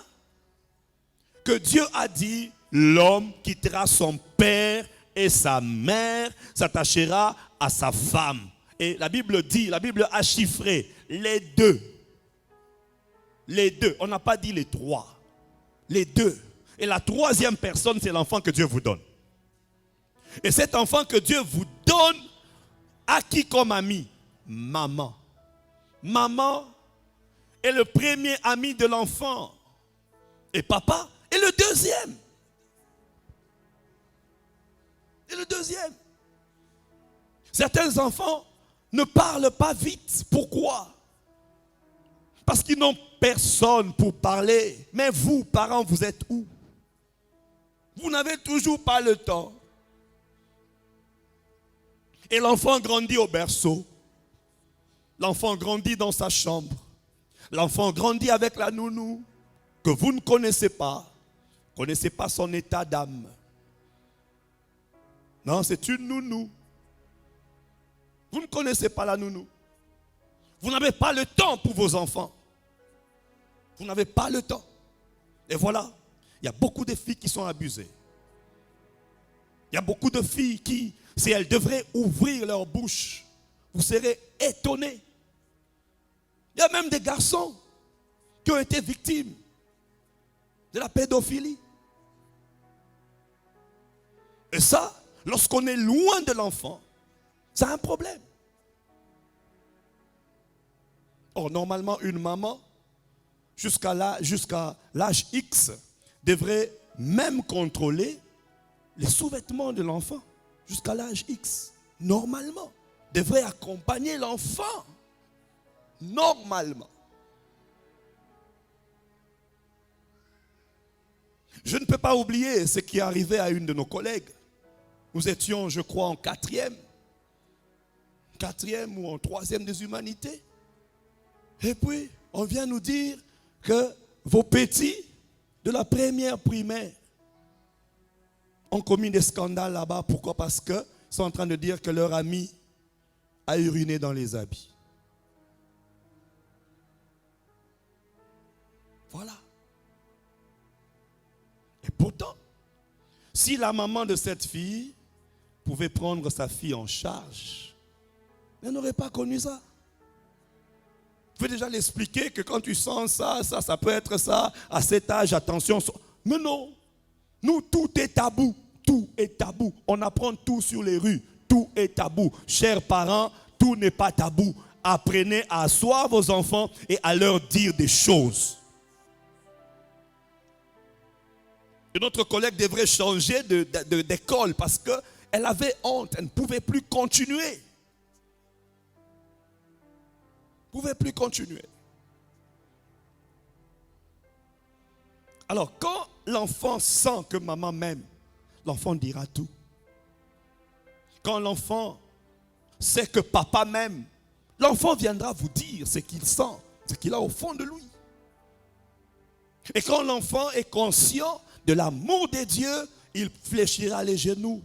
que Dieu a dit, l'homme quittera son père et sa mère, s'attachera à sa femme. Et la Bible dit, la Bible a chiffré les deux. Les deux, on n'a pas dit les trois. Les deux. Et la troisième personne, c'est l'enfant que Dieu vous donne. Et cet enfant que Dieu vous donne, à qui comme ami? Maman. Maman est le premier ami de l'enfant. Et papa est le deuxième. Et le deuxième. Certains enfants ne parlent pas vite. Pourquoi? Parce qu'ils n'ont personne pour parler. Mais vous, parents, vous êtes où? Vous n'avez toujours pas le temps. Et l'enfant grandit au berceau. L'enfant grandit dans sa chambre. L'enfant grandit avec la nounou que vous ne connaissez pas. Vous ne connaissez pas son état d'âme. Non, c'est une nounou. Vous ne connaissez pas la nounou. Vous n'avez pas le temps pour vos enfants. Vous n'avez pas le temps. Et voilà, il y a beaucoup de filles qui sont abusées. Il y a beaucoup de filles qui, si elles devraient ouvrir leur bouche, vous serez étonnés. Il y a même des garçons qui ont été victimes de la pédophilie. Et ça, lorsqu'on est loin de l'enfant, c'est un problème. Or, normalement, une maman, jusqu'à l'âge X, devrait même contrôler les sous-vêtements de l'enfant. Jusqu'à l'âge X, normalement, devrait accompagner l'enfant. Normalement. Je ne peux pas oublier ce qui est arrivé à une de nos collègues. Nous étions, je crois, en quatrième ou en troisième des humanités. Et puis, on vient nous dire que vos petits de la première primaire ont commis des scandales là-bas. Pourquoi? Parce qu'ils sont en train de dire que leur ami a uriné dans les habits. Voilà. Et pourtant, si la maman de cette fille pouvait prendre sa fille en charge, elle n'aurait pas connu ça. Vous pouvez déjà l'expliquer que quand tu sens ça peut être ça, à cet âge, attention. Mais non, nous, tout est tabou. Tout est tabou. On apprend tout sur les rues. Tout est tabou. Chers parents, tout n'est pas tabou. Apprenez à asseoir vos enfants et à leur dire des choses. Et notre collègue devrait changer d'école parce qu'elle avait honte. Elle ne pouvait plus continuer. Elle ne pouvait plus continuer. Alors, quand l'enfant sent que maman m'aime, l'enfant dira tout. Quand l'enfant sait que papa m'aime, L'enfant viendra vous dire ce qu'il sent, ce qu'il a au fond de lui. Et quand l'enfant est conscient de l'amour de Dieu, il fléchira les genoux,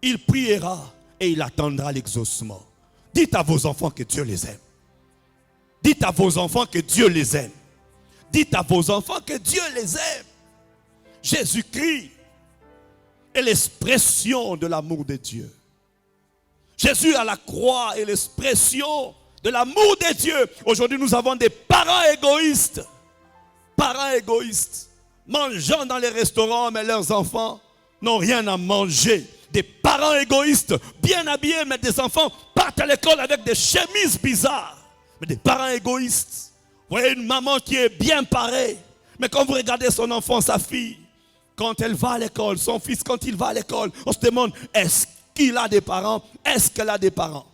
il priera et il attendra l'exaucement. Dites à vos enfants que Dieu les aime. Dites à vos enfants que Dieu les aime. Dites à vos enfants que Dieu les aime. Jésus-Christ est l'expression de l'amour de Dieu. Jésus à la croix est l'expression de l'amour de Dieu. Aujourd'hui, nous avons des parents égoïstes. Parents égoïstes. Mangeant dans les restaurants, mais leurs enfants n'ont rien à manger. Des parents égoïstes, bien habillés, mais des enfants partent à l'école avec des chemises bizarres. Mais des parents égoïstes. Vous voyez une maman qui est bien parée. Mais quand vous regardez son enfant, sa fille, quand elle va à l'école, son fils, quand il va à l'école, on se demande, est-ce qu'il a des parents? Est-ce qu'elle a des parents?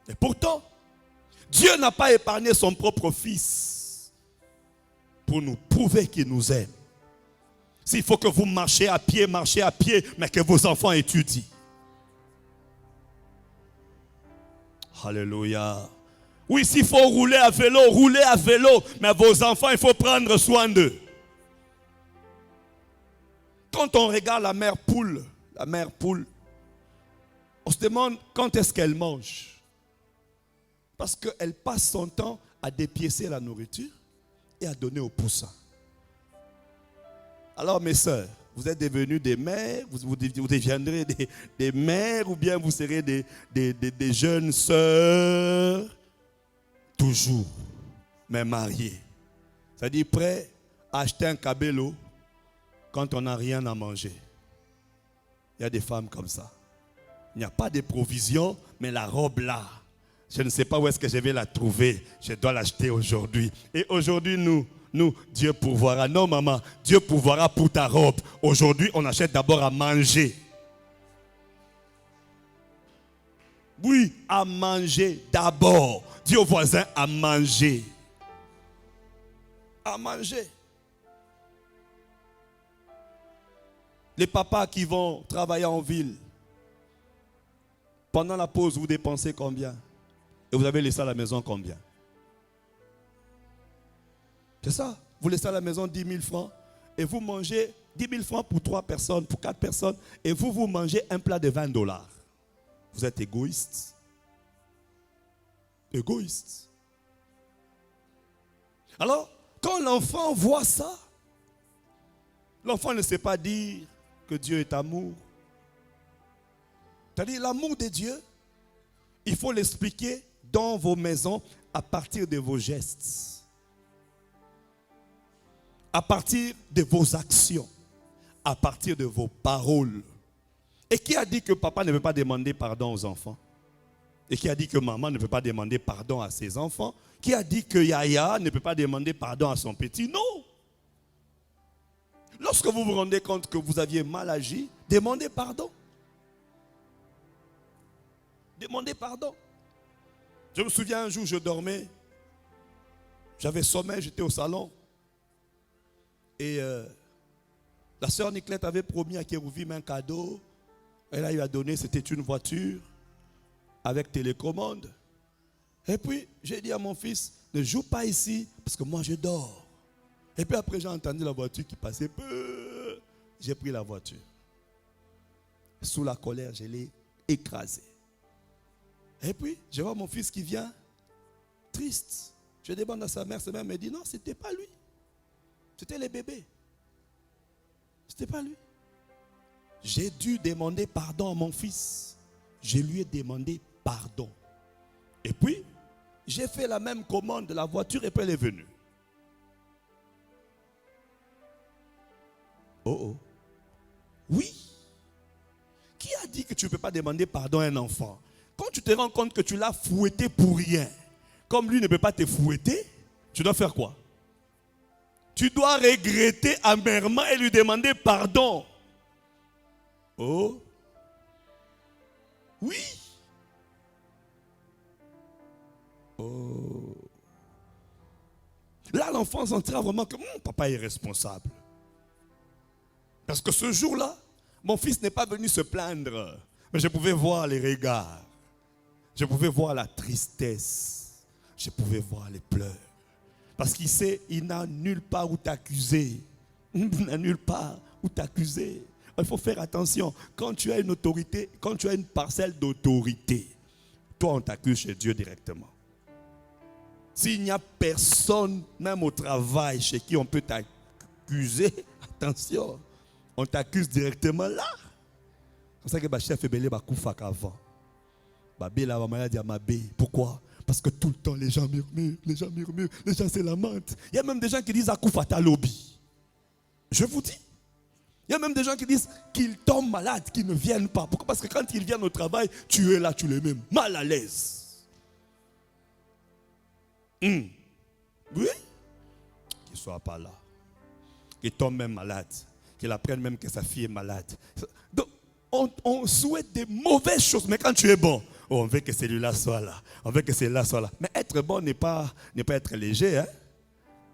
Et pourtant, Dieu n'a pas épargné son propre fils pour nous prouver qu'il nous aime. S'il faut que vous marchez à pied, mais que vos enfants étudient. Alléluia. Oui, s'il faut rouler à vélo, mais vos enfants, il faut prendre soin d'eux. Quand on regarde la mère poule, on se demande quand est-ce qu'elle mange. Parce qu'elle passe son temps à dépiécer la nourriture et à donner aux poussins. Alors mes sœurs, vous êtes devenus des mères, vous deviendrez des mères ou bien vous serez des jeunes sœurs, toujours, mais mariées. C'est-à-dire prêts à acheter un cabello quand on n'a rien à manger. Il y a des femmes comme ça. Il n'y a pas de provision, mais la robe là, je ne sais pas où est-ce que je vais la trouver. Je dois l'acheter aujourd'hui. Et aujourd'hui, nous, Dieu pourvoira. Non, maman, Dieu pourvoira pour ta robe. Aujourd'hui, on achète d'abord à manger. Oui, à manger d'abord. Dis au voisin à manger. À manger. Les papas qui vont travailler en ville, pendant la pause, vous dépensez combien? Et vous avez laissé à la maison combien? C'est ça. Vous laissez à la maison 10 000 francs et vous mangez 10 000 francs pour 3 personnes, pour 4 personnes et vous mangez un plat de 20 $. Vous êtes égoïste. Égoïste. Alors, quand l'enfant voit ça, l'enfant ne sait pas dire que Dieu est amour. C'est-à-dire l'amour de Dieu, il faut l'expliquer dans vos maisons à partir de vos gestes. À partir de vos actions, à partir de vos paroles. Et qui a dit que papa ne veut pas demander pardon aux enfants? Et qui a dit que maman ne peut pas demander pardon à ses enfants? Qui a dit que Yaya ne peut pas demander pardon à son petit? Non! Lorsque vous vous rendez compte que vous aviez mal agi, demandez pardon. Demandez pardon. Je me souviens un jour, je dormais. J'avais sommeil, j'étais au salon. Et la sœur Niclette avait promis à Kérouvim un cadeau. Elle lui a donné, c'était une voiture avec télécommande. Et puis, j'ai dit à mon fils, ne joue pas ici, parce que moi je dors. Et puis après, j'ai entendu la voiture qui passait. J'ai pris la voiture. Sous la colère, je l'ai écrasée. Et puis, je vois mon fils qui vient, triste. Je demande à sa mère me dit, non, ce n'était pas lui. C'était les bébés. C'était pas lui. J'ai dû demander pardon à mon fils. Je lui ai demandé pardon. Et puis, j'ai fait la même commande de la voiture et puis elle est venue. Oh oh. Oui. Qui a dit que tu ne peux pas demander pardon à un enfant? Quand tu te rends compte que tu l'as fouetté pour rien, comme lui ne peut pas te fouetter, tu dois faire quoi? Tu dois regretter amèrement et lui demander pardon. Oh. Oui. Oh. Là, l'enfant sentira vraiment que papa est responsable. Parce que ce jour-là, mon fils n'est pas venu se plaindre. Mais je pouvais voir les regards. Je pouvais voir la tristesse. Je pouvais voir les pleurs. Parce qu'il sait, il n'a nulle part où t'accuser. Il n'a nulle part où t'accuser. Il faut faire attention. Quand tu as une autorité, quand tu as une parcelle d'autorité, toi on t'accuse chez Dieu directement. S'il n'y a personne, même au travail, chez qui on peut t'accuser, attention, on t'accuse directement là. C'est pour ça que le chef est belé bakoufak avant. Pourquoi? Parce que tout le temps les gens murmurent, les gens se lamentent. Il y a même des gens qui disent Akoufata lobby. Je vous dis. Il y a même des gens qui disent qu'ils tombent malades, qu'ils ne viennent pas. Pourquoi? Parce que quand ils viennent au travail, tu es là, tu les mets mal à l'aise. Oui? Qu'il ne soit pas là. Qu'il tombe même malade. Qu'il apprenne même que sa fille est malade. Donc, on souhaite des mauvaises choses, mais quand tu es bon, on veut que celui-là soit là. On veut que celui-là soit là. Mais être bon n'est pas être léger.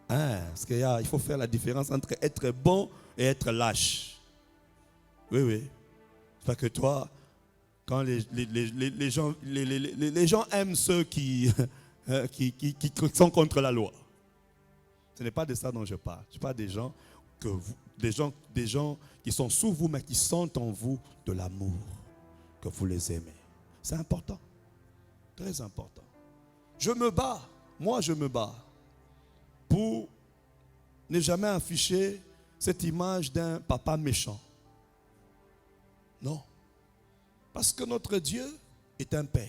Parce qu'il faut faire la différence entre être bon et être lâche. Oui. C'est pas que toi, quand les gens aiment ceux qui sont contre la loi. Ce n'est pas de ça dont je parle. Je parle des gens qui sont sous vous, mais qui sentent en vous de l'amour, que vous les aimez. C'est important. Très important. Moi je me bats pour ne jamais afficher cette image d'un papa méchant. Non. Parce que notre Dieu est un père.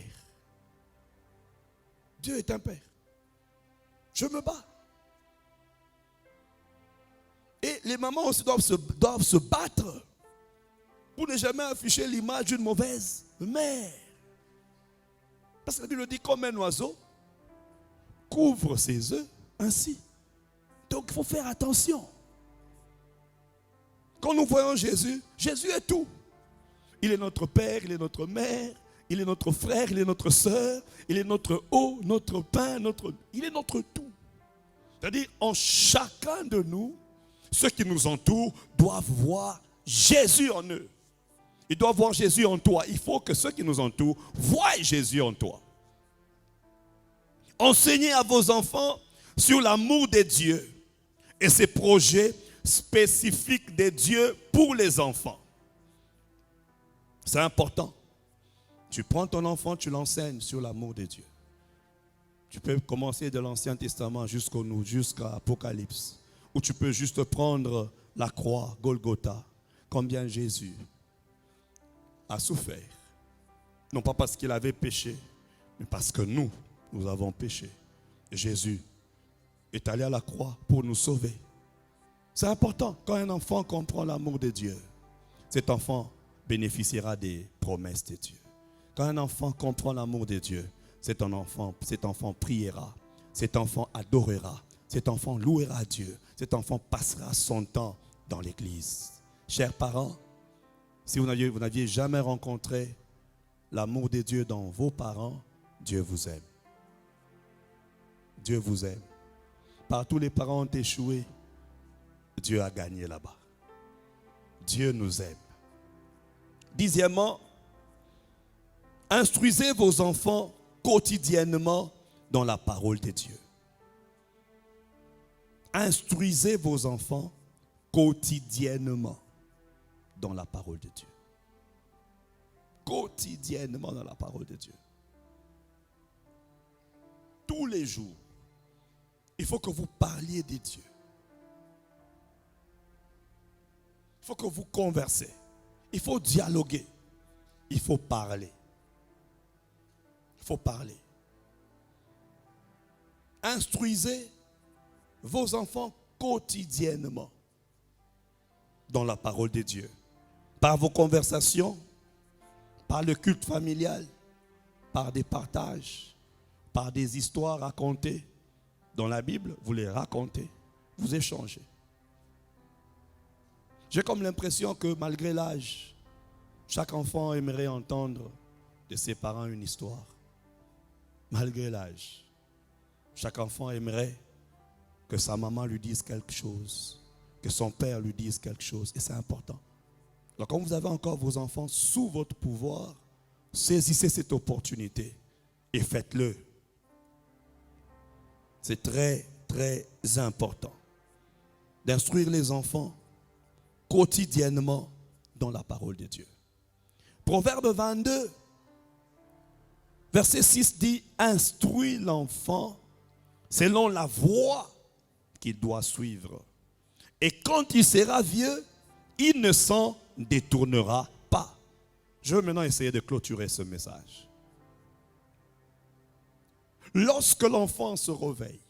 Dieu est un père. Je me bats. Et les mamans aussi doivent se battre pour ne jamais afficher l'image d'une mauvaise mère. Parce que la Bible dit comme un oiseau couvre ses œufs ainsi. Donc il faut faire attention. Quand nous voyons Jésus, Jésus est tout. Il est notre père, il est notre mère, il est notre frère, il est notre soeur, il est notre eau, notre pain, il est notre tout. C'est-à-dire en chacun de nous, ceux qui nous entourent doivent voir Jésus en eux. Ils doivent voir Jésus en toi. Il faut que ceux qui nous entourent voient Jésus en toi. Enseignez à vos enfants sur l'amour de Dieu et ses projets spécifiques de Dieu pour les enfants. C'est important. Tu prends ton enfant, tu l'enseignes sur l'amour de Dieu. Tu peux commencer de l'Ancien Testament jusqu'à Apocalypse. Ou tu peux juste prendre la croix, Golgotha, combien Jésus a souffert. Non pas parce qu'il avait péché, mais parce que nous avons péché. Jésus est allé à la croix pour nous sauver. C'est important. Quand un enfant comprend l'amour de Dieu, cet enfant bénéficiera des promesses de Dieu. Quand un enfant comprend l'amour de Dieu, cet enfant priera, cet enfant adorera, cet enfant louera Dieu, cet enfant passera son temps dans l'église. Chers parents, si vous n'aviez jamais rencontré l'amour de Dieu dans vos parents, Dieu vous aime. Dieu vous aime. Partout les parents ont échoué, Dieu a gagné là-bas. Dieu nous aime. Dixièmement, instruisez vos enfants quotidiennement dans la parole de Dieu. Instruisez vos enfants quotidiennement dans la parole de Dieu. Quotidiennement dans la parole de Dieu. Tous les jours, il faut que vous parliez de Dieu. Il faut que vous conversez. Il faut dialoguer. Il faut parler. Il faut parler. Instruisez vos enfants quotidiennement dans la parole de Dieu. Par vos conversations, par le culte familial, par des partages, par des histoires racontées. Dans la Bible, vous les racontez, vous échangez. J'ai comme l'impression que malgré l'âge, chaque enfant aimerait entendre de ses parents une histoire. Malgré l'âge, chaque enfant aimerait que sa maman lui dise quelque chose, que son père lui dise quelque chose, et c'est important. Alors quand vous avez encore vos enfants sous votre pouvoir, saisissez cette opportunité et faites-le. C'est très, très important d'instruire les enfants quotidiennement dans la parole de Dieu. Proverbe 22, verset 6 dit, instruis l'enfant selon la voie qu'il doit suivre. Et quand il sera vieux, il ne s'en détournera pas. Je veux maintenant essayer de clôturer ce message. Lorsque l'enfant se réveille,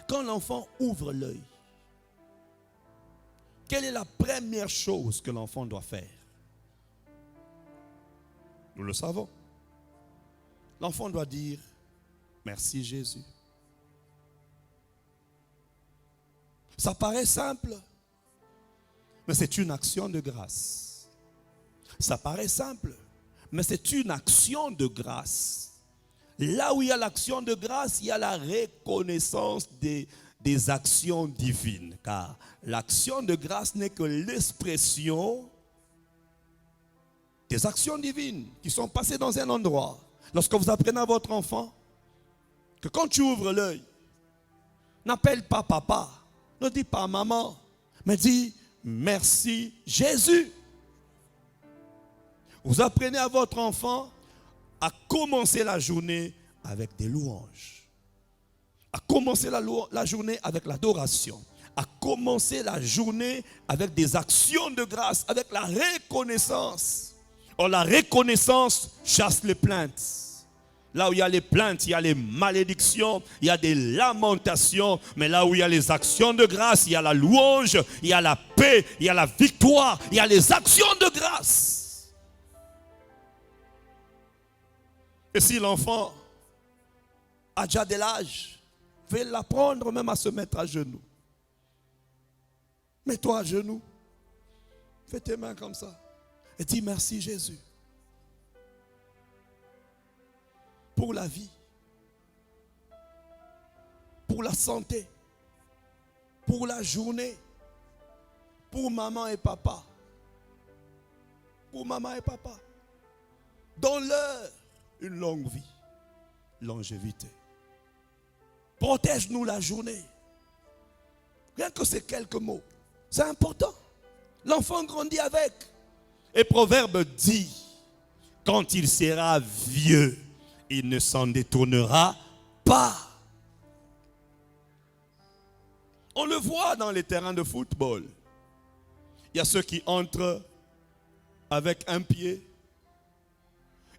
quand l'enfant ouvre l'œil, quelle est la première chose que l'enfant doit faire? Nous le savons. L'enfant doit dire, merci Jésus. Ça paraît simple, mais c'est une action de grâce. Ça paraît simple, mais c'est une action de grâce. Là où il y a l'action de grâce, il y a la reconnaissance des actions divines. Car l'action de grâce n'est que l'expression des actions divines qui sont passées dans un endroit. Lorsque vous apprenez à votre enfant que quand tu ouvres l'œil, n'appelle pas papa, ne dis pas maman, mais dis merci Jésus. Vous apprenez à votre enfant à commencer la journée avec des louanges, à commencer la journée avec l'adoration, à commencer la journée avec des actions de grâce, avec la reconnaissance. Or, la reconnaissance chasse les plaintes. Là où il y a les plaintes, il y a les malédictions, il y a des lamentations. Mais là où il y a les actions de grâce, il y a la louange, il y a la paix, il y a la victoire, il y a les actions de grâce. Et si l'enfant a déjà de l'âge, fais l'apprendre même à se mettre à genoux. Mets-toi à genoux. Fais tes mains comme ça. Et dis merci Jésus. Pour la vie. Pour la santé. Pour la journée. Pour maman et papa. Pour maman et papa. Donne-leur une longue vie, longévité. Protège-nous la journée. Rien que ces quelques mots, c'est important. L'enfant grandit avec. Et Proverbe dit, quand il sera vieux, il ne s'en détournera pas. On le voit dans les terrains de football. Il y a ceux qui entrent avec un pied.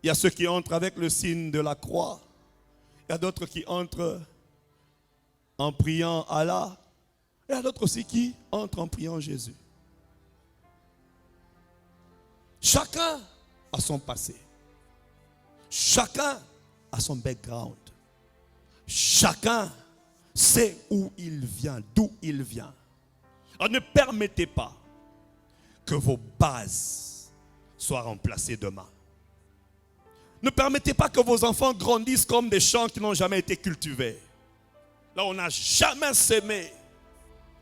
Il y a ceux qui entrent avec le signe de la croix. Il y a d'autres qui entrent en priant Allah. Il y a d'autres aussi qui entrent en priant Jésus. Chacun a son passé. Chacun a son background. Chacun sait où il vient, d'où il vient. Alors ne permettez pas que vos bases soient remplacées demain. Ne permettez pas que vos enfants grandissent comme des champs qui n'ont jamais été cultivés. Là, on n'a jamais semé.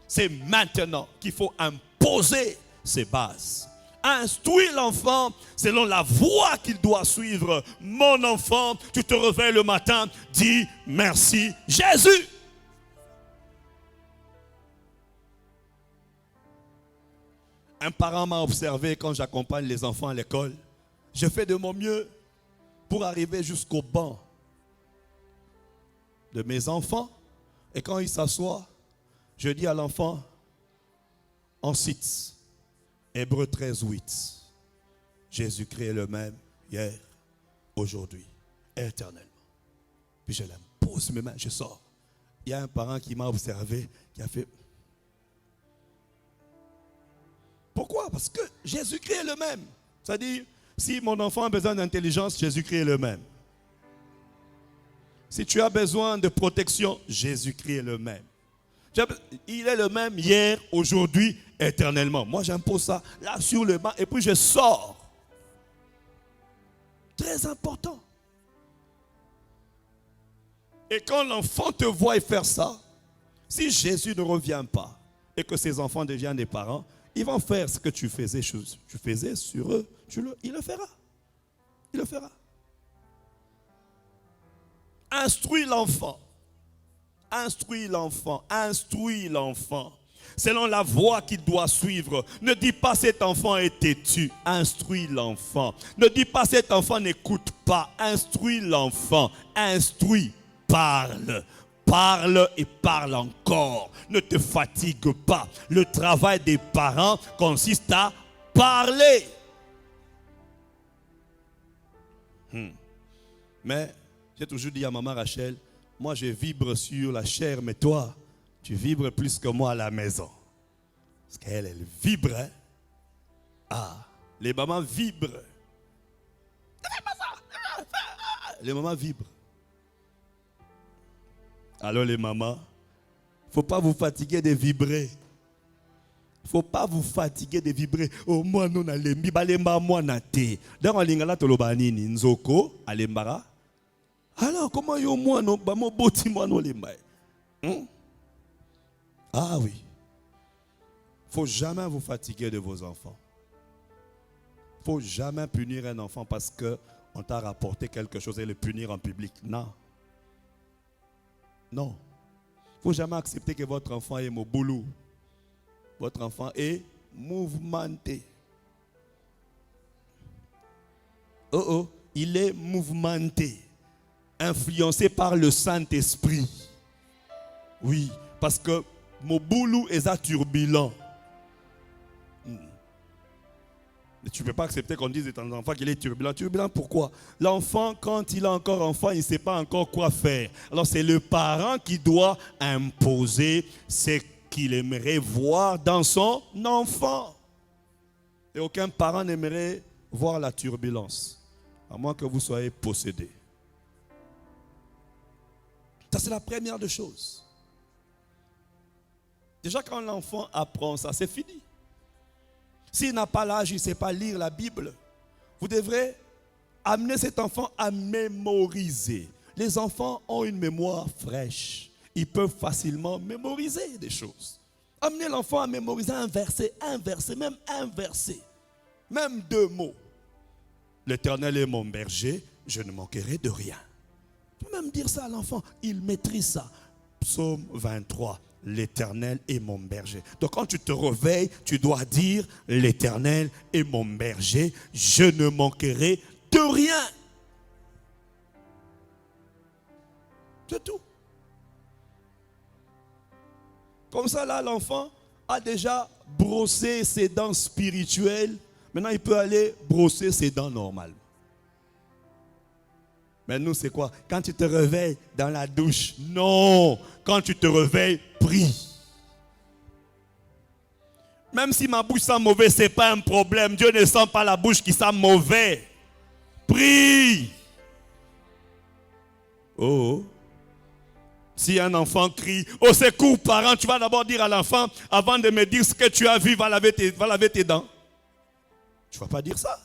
C'est maintenant qu'il faut imposer ces bases. Instruis l'enfant selon la voie qu'il doit suivre. Mon enfant, tu te réveilles le matin, dis merci Jésus. Un parent m'a observé quand j'accompagne les enfants à l'école. Je fais de mon mieux pour arriver jusqu'au banc de mes enfants. Et quand ils s'assoient, je dis à l'enfant, on cite Hébreux 13, 8. Jésus-Christ est le même hier, aujourd'hui, éternellement. Puis je pose mes mains, je sors. Il y a un parent qui m'a observé, qui a fait... Pourquoi? Parce que Jésus-Christ est le même. C'est-à-dire, si mon enfant a besoin d'intelligence, Jésus-Christ est le même. Si tu as besoin de protection, Jésus-Christ est le même. Il est le même hier, aujourd'hui, éternellement. Moi, j'impose ça là sur le banc et puis je sors. Très important. Et quand l'enfant te voit faire ça, si Jésus ne revient pas et que ses enfants deviennent des parents, ils vont faire ce que tu faisais sur eux. Il le fera. Il le fera. Instruis l'enfant. Instruis l'enfant. Instruis l'enfant. Selon la voie qu'il doit suivre. Ne dis pas cet enfant est têtu. Instruis l'enfant. Ne dis pas cet enfant n'écoute pas. Instruis l'enfant. Instruis. Parle. Parle et parle encore. Ne te fatigue pas. Le travail des parents consiste à parler. Mais j'ai toujours dit à maman Rachel, moi je vibre sur la chair, mais toi, tu vibres plus que moi à la maison. Parce qu'elle, elle vibre. Hein? Ah, les mamans vibrent. Les mamans vibrent. Alors les mamans, il ne faut pas vous fatiguer de vibrer. Il ne faut pas vous fatiguer de vibrer. Oh, moi, non, alembi, balemba, moi, nate. Dans un lingala, tolobani, nzoko, alembara. Alors, comment yo, moi, non, ba, mo, boti, moi, non, lemba. Ah oui. Il ne faut jamais vous fatiguer de vos enfants. Il ne faut jamais punir un enfant parce qu'on t'a rapporté quelque chose et le punir en public. Non. Non. Il ne faut jamais accepter que votre enfant est moboulou. Votre enfant est mouvementé. Il est mouvementé. Influencé par le Saint-Esprit. Oui, parce que moboulou est turbulent. Mais tu ne peux pas accepter qu'on dise de ton enfant qu'il est turbulent. Turbulent pourquoi? L'enfant, quand il est encore enfant, il ne sait pas encore quoi faire. Alors c'est le parent qui doit imposer ce qu'il aimerait voir dans son enfant. Et aucun parent n'aimerait voir la turbulence, à moins que vous soyez possédé. Ça c'est la première des choses. Déjà quand l'enfant apprend ça, c'est fini. S'il n'a pas l'âge, il ne sait pas lire la Bible, vous devrez amener cet enfant à mémoriser. Les enfants ont une mémoire fraîche. Ils peuvent facilement mémoriser des choses. Amenez l'enfant à mémoriser un verset, même 2 mots. L'Éternel est mon berger, je ne manquerai de rien. Tu peux même dire ça à l'enfant, il maîtrise ça. Psaume 23. L'Éternel est mon berger. Donc quand tu te réveilles, tu dois dire l'Éternel est mon berger, je ne manquerai de rien. C'est tout. Comme ça là, l'enfant a déjà brossé ses dents spirituelles. Maintenant il peut aller brosser ses dents normales. Mais nous, c'est quoi? Quand tu te réveilles dans la douche, non. Quand tu te réveilles, prie. Même si ma bouche sent mauvais, ce n'est pas un problème. Dieu ne sent pas la bouche qui sent mauvais. Prie. Oh. Si un enfant crie, au secours, parent, tu vas d'abord dire à l'enfant, avant de me dire ce que tu as vu, va laver tes dents. Tu ne vas pas dire ça.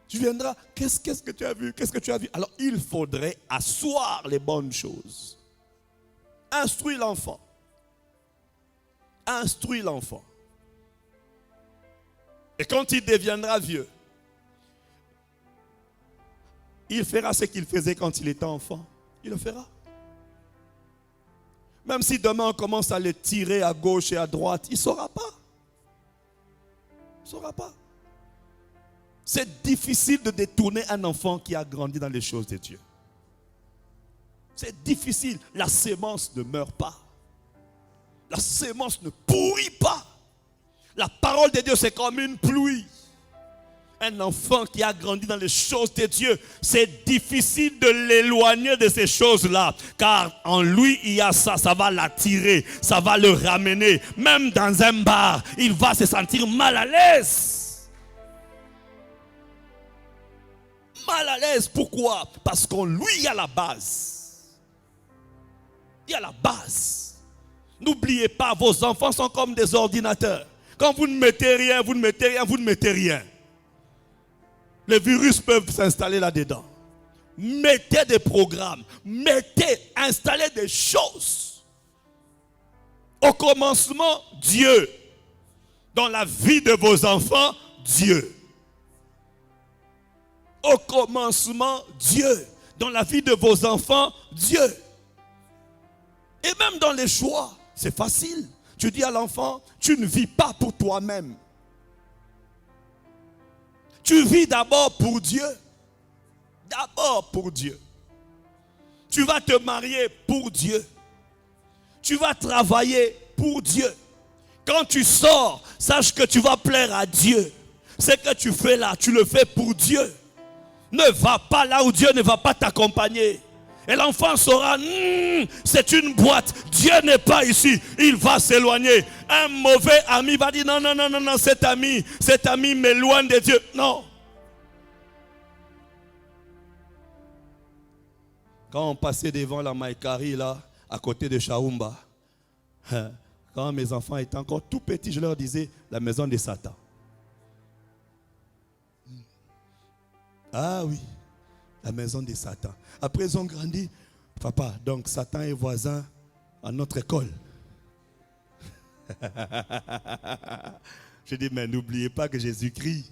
Tu viendras, qu'est-ce que tu as vu? Qu'est-ce que tu as vu? Alors, il faudrait asseoir les bonnes choses. Instruis l'enfant. Instruis l'enfant. Et quand il deviendra vieux, il fera ce qu'il faisait quand il était enfant. Il le fera. Même si demain on commence à le tirer à gauche et à droite, il ne saura pas. Il ne saura pas. C'est difficile de détourner un enfant qui a grandi dans les choses de Dieu. C'est difficile. La sémence ne meurt pas. La sémence ne pourrit pas. La parole de Dieu, c'est comme une pluie. Un enfant qui a grandi dans les choses de Dieu, c'est difficile de l'éloigner de ces choses-là. Car en lui, il y a ça, ça va l'attirer, ça va le ramener. Même dans un bar, il va se sentir mal à l'aise. Mal à l'aise, pourquoi? Parce qu'en lui, il y a la base. Il y a la base. N'oubliez pas, vos enfants sont comme des ordinateurs. Quand vous ne mettez rien, vous ne mettez rien, vous ne mettez rien. Les virus peuvent s'installer là-dedans. Mettez des programmes, installez des choses. Au commencement, Dieu. Dans la vie de vos enfants, Dieu. Au commencement, Dieu. dans la vie de vos enfants Dieu. Et même dans les choix, c'est facile. Tu dis à l'enfant, tu ne vis pas pour toi-même. Tu vis d'abord pour Dieu. D'abord pour Dieu. Tu vas te marier pour Dieu. Tu vas travailler pour Dieu. Quand tu sors, sache que tu vas plaire à Dieu. Ce que tu fais là, tu le fais pour Dieu. Ne va pas là où Dieu ne va pas t'accompagner. Et l'enfant saura, c'est une boîte. Dieu n'est pas ici. Il va s'éloigner. Un mauvais ami va dire, non, cet ami m'éloigne de Dieu. Non. Quand on passait devant la Maïkari, là, à côté de Chaoumba, quand mes enfants étaient encore tout petits, je leur disais, la maison de Satan. Ah oui, la maison de Satan. Après, ils ont grandi. Papa, donc Satan est voisin à notre école. Je dis, mais n'oubliez pas que Jésus-Christ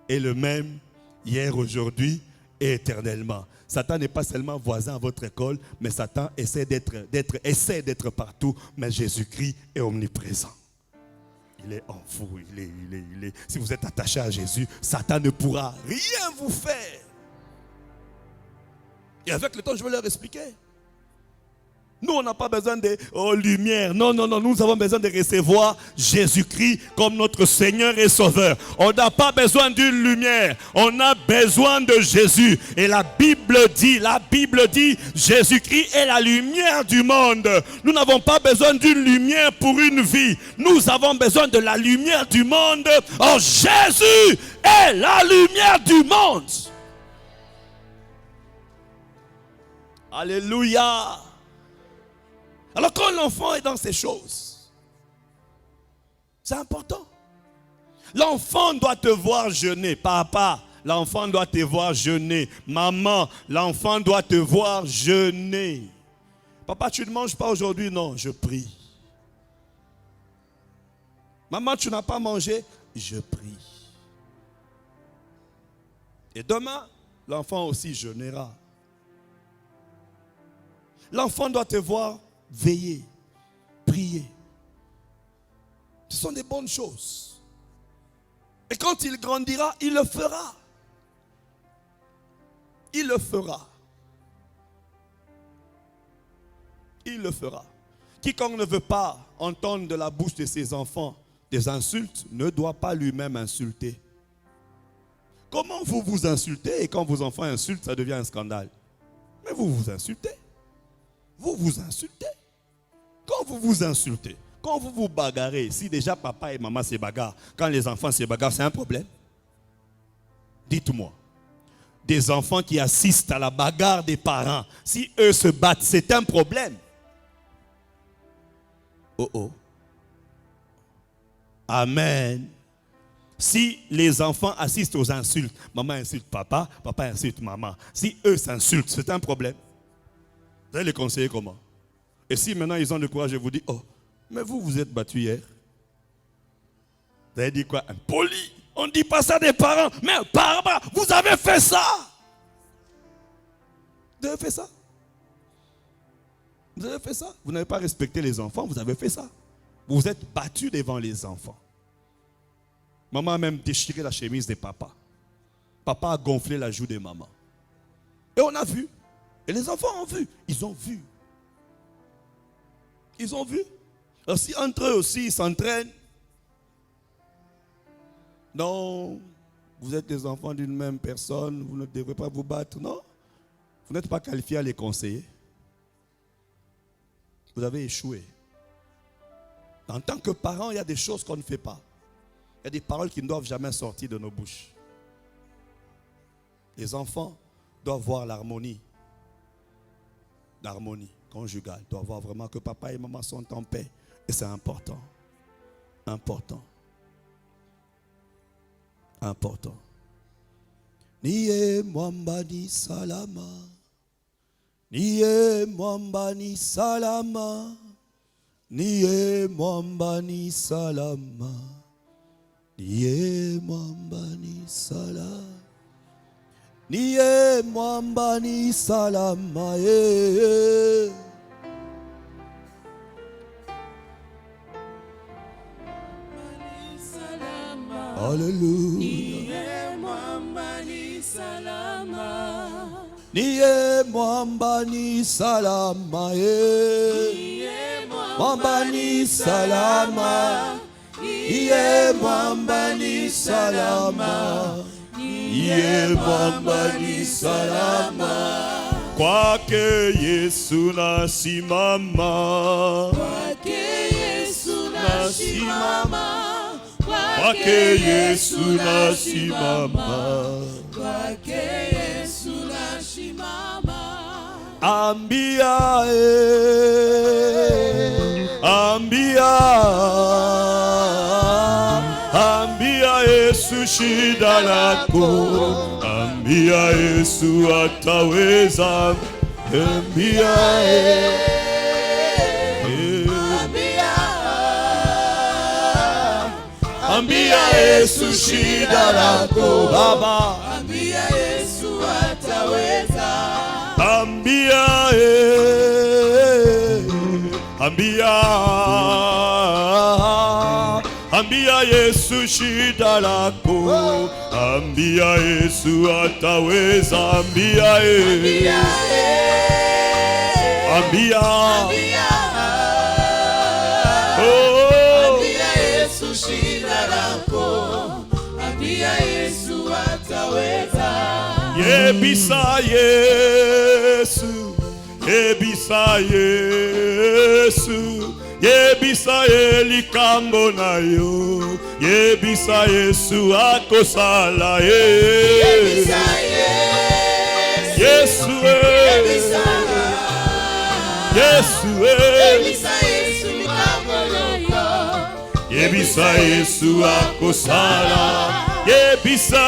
est le même hier, aujourd'hui et éternellement. Satan n'est pas seulement voisin à votre école, mais Satan essaie d'être partout, mais Jésus-Christ est omniprésent. Il est en vous, il est. Si vous êtes attaché à Jésus, Satan ne pourra rien vous faire. Et avec le temps, je vais leur expliquer. Nous, on n'a pas besoin de lumière. Non, nous avons besoin de recevoir Jésus-Christ comme notre Seigneur et Sauveur. On n'a pas besoin d'une lumière. On a besoin de Jésus. Et la Bible dit, Jésus-Christ est la lumière du monde. Nous n'avons pas besoin d'une lumière pour une vie. Nous avons besoin de la lumière du monde. Oh, Jésus est la lumière du monde. Alléluia. Alors quand l'enfant est dans ces choses, c'est important. L'enfant doit te voir jeûner. Papa, l'enfant doit te voir jeûner. Maman, l'enfant doit te voir jeûner. Papa, tu ne manges pas aujourd'hui? Non, je prie. Maman, tu n'as pas mangé? Je prie. Et demain, l'enfant aussi jeûnera. L'enfant doit te voir veiller, prier. Ce sont des bonnes choses. Et quand il grandira, il le fera. Il le fera. Il le fera. Quiconque ne veut pas entendre de la bouche de ses enfants des insultes ne doit pas lui-même insulter. Comment vous vous insultez et quand vos enfants insultent, ça devient un scandale? Mais vous vous insultez. Vous vous insultez. Quand vous vous insultez, quand vous vous bagarrez, si déjà papa et maman se bagarrent, quand les enfants se bagarrent, c'est un problème? Dites-moi. Des enfants qui assistent à la bagarre des parents, si eux se battent, c'est un problème? Oh. Amen. Si les enfants assistent aux insultes, maman insulte papa, papa insulte maman, si eux s'insultent, c'est un problème? Vous allez les conseiller comment? Et si maintenant ils ont le courage, je vous dis, oh, mais vous êtes battus hier. Vous avez dit quoi? Impoli. On ne dit pas ça des parents. Mais parents, vous avez fait ça. Vous avez fait ça. Vous avez fait ça. Vous n'avez pas respecté les enfants, vous avez fait ça. Vous vous êtes battus devant les enfants. Maman a même déchiré la chemise de papa. Papa a gonflé la joue de maman. Et on a vu. Et les enfants ont vu. Ils ont vu. Ils ont vu. Alors si entre eux aussi ils s'entraînent. Non, vous êtes des enfants d'une même personne, vous ne devrez pas vous battre. Non, vous n'êtes pas qualifiés à les conseiller. Vous avez échoué. En tant que parents, il y a des choses qu'on ne fait pas. Il y a des paroles qui ne doivent jamais sortir de nos bouches. Les enfants doivent voir l'harmonie. L'harmonie conjugale. Doivent voir vraiment que papa et maman sont en paix. Et c'est important. Important. Important. Niye mwamba ni salama. Niye mwamba ni salama. Niye mwamba ni salama. Niye mwamba ni salama. Niye mwamba ni salama ye. Hallelujah. Niye mwamba ni salama. Niye mwamba ni salama ye. Niye Mwamba ni salama. Niye mwamba ni salama. Niye mwamba ni salama. Kwake Yesu nasimama. Kwake Yesu nasimama. Kwake Yesu nasimama. Kwake Yesu nasimama. Ambia ambia Yesu shida lako. Ambia Yesu ataweza. Ambia ambia Yesu shida lako Baba. Ambia Yesu ataweza. Ambia ambia Yesu shida lako. Ambia Yesu ataweza. Ambia ambia Ambia Yesu shida lako. Ambia Yesu ataweza. Yebisa Yesu, yebisa Yesu, yebisa likambo na yo. Yebisa Yesu akosala ye. Yebisa Yesu. Yesu Yebisa Yesu Yebisa Yesu likambo na yo. yebisa Yesu akosala. Yebisa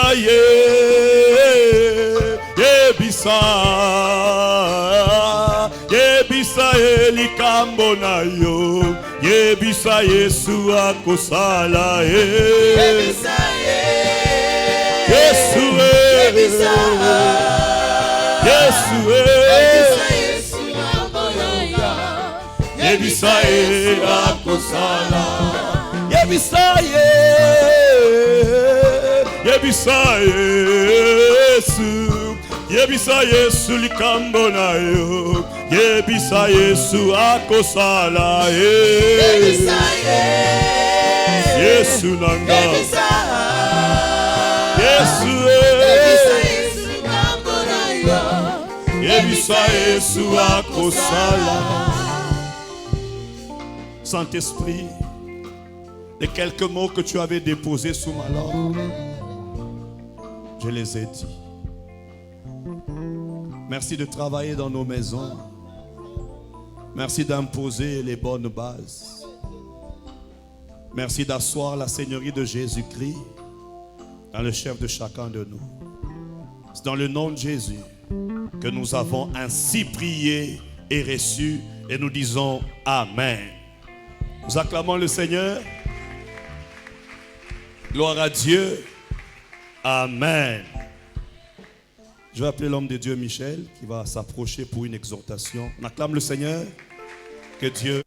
yebisa likambo na yo. Yebisa Yesu akosala Yebisa Yesu Yebisa Yesu Yebisa Yesu likambo na yo. yebisa akosala. Yebisa Yesu, yebisa Yesu likambo na yo. Yebisa Yesu akosala Yebisa Yesu nanga. Yebisa Yesu Yebisa Yesu likambo na yo. yebisa Yesu akosala. Saint-Esprit, les quelques mots que tu avais déposés sous ma langue, je les ai dit. Merci de travailler dans nos maisons. Merci d'imposer les bonnes bases. Merci d'asseoir la Seigneurie de Jésus-Christ dans le chef de chacun de nous. C'est dans le nom de Jésus que nous avons ainsi prié et reçu, et nous disons Amen. Nous acclamons le Seigneur. Gloire à Dieu. Amen. Je vais appeler l'homme de Dieu Michel qui va s'approcher pour une exhortation. On acclame le Seigneur. Que Dieu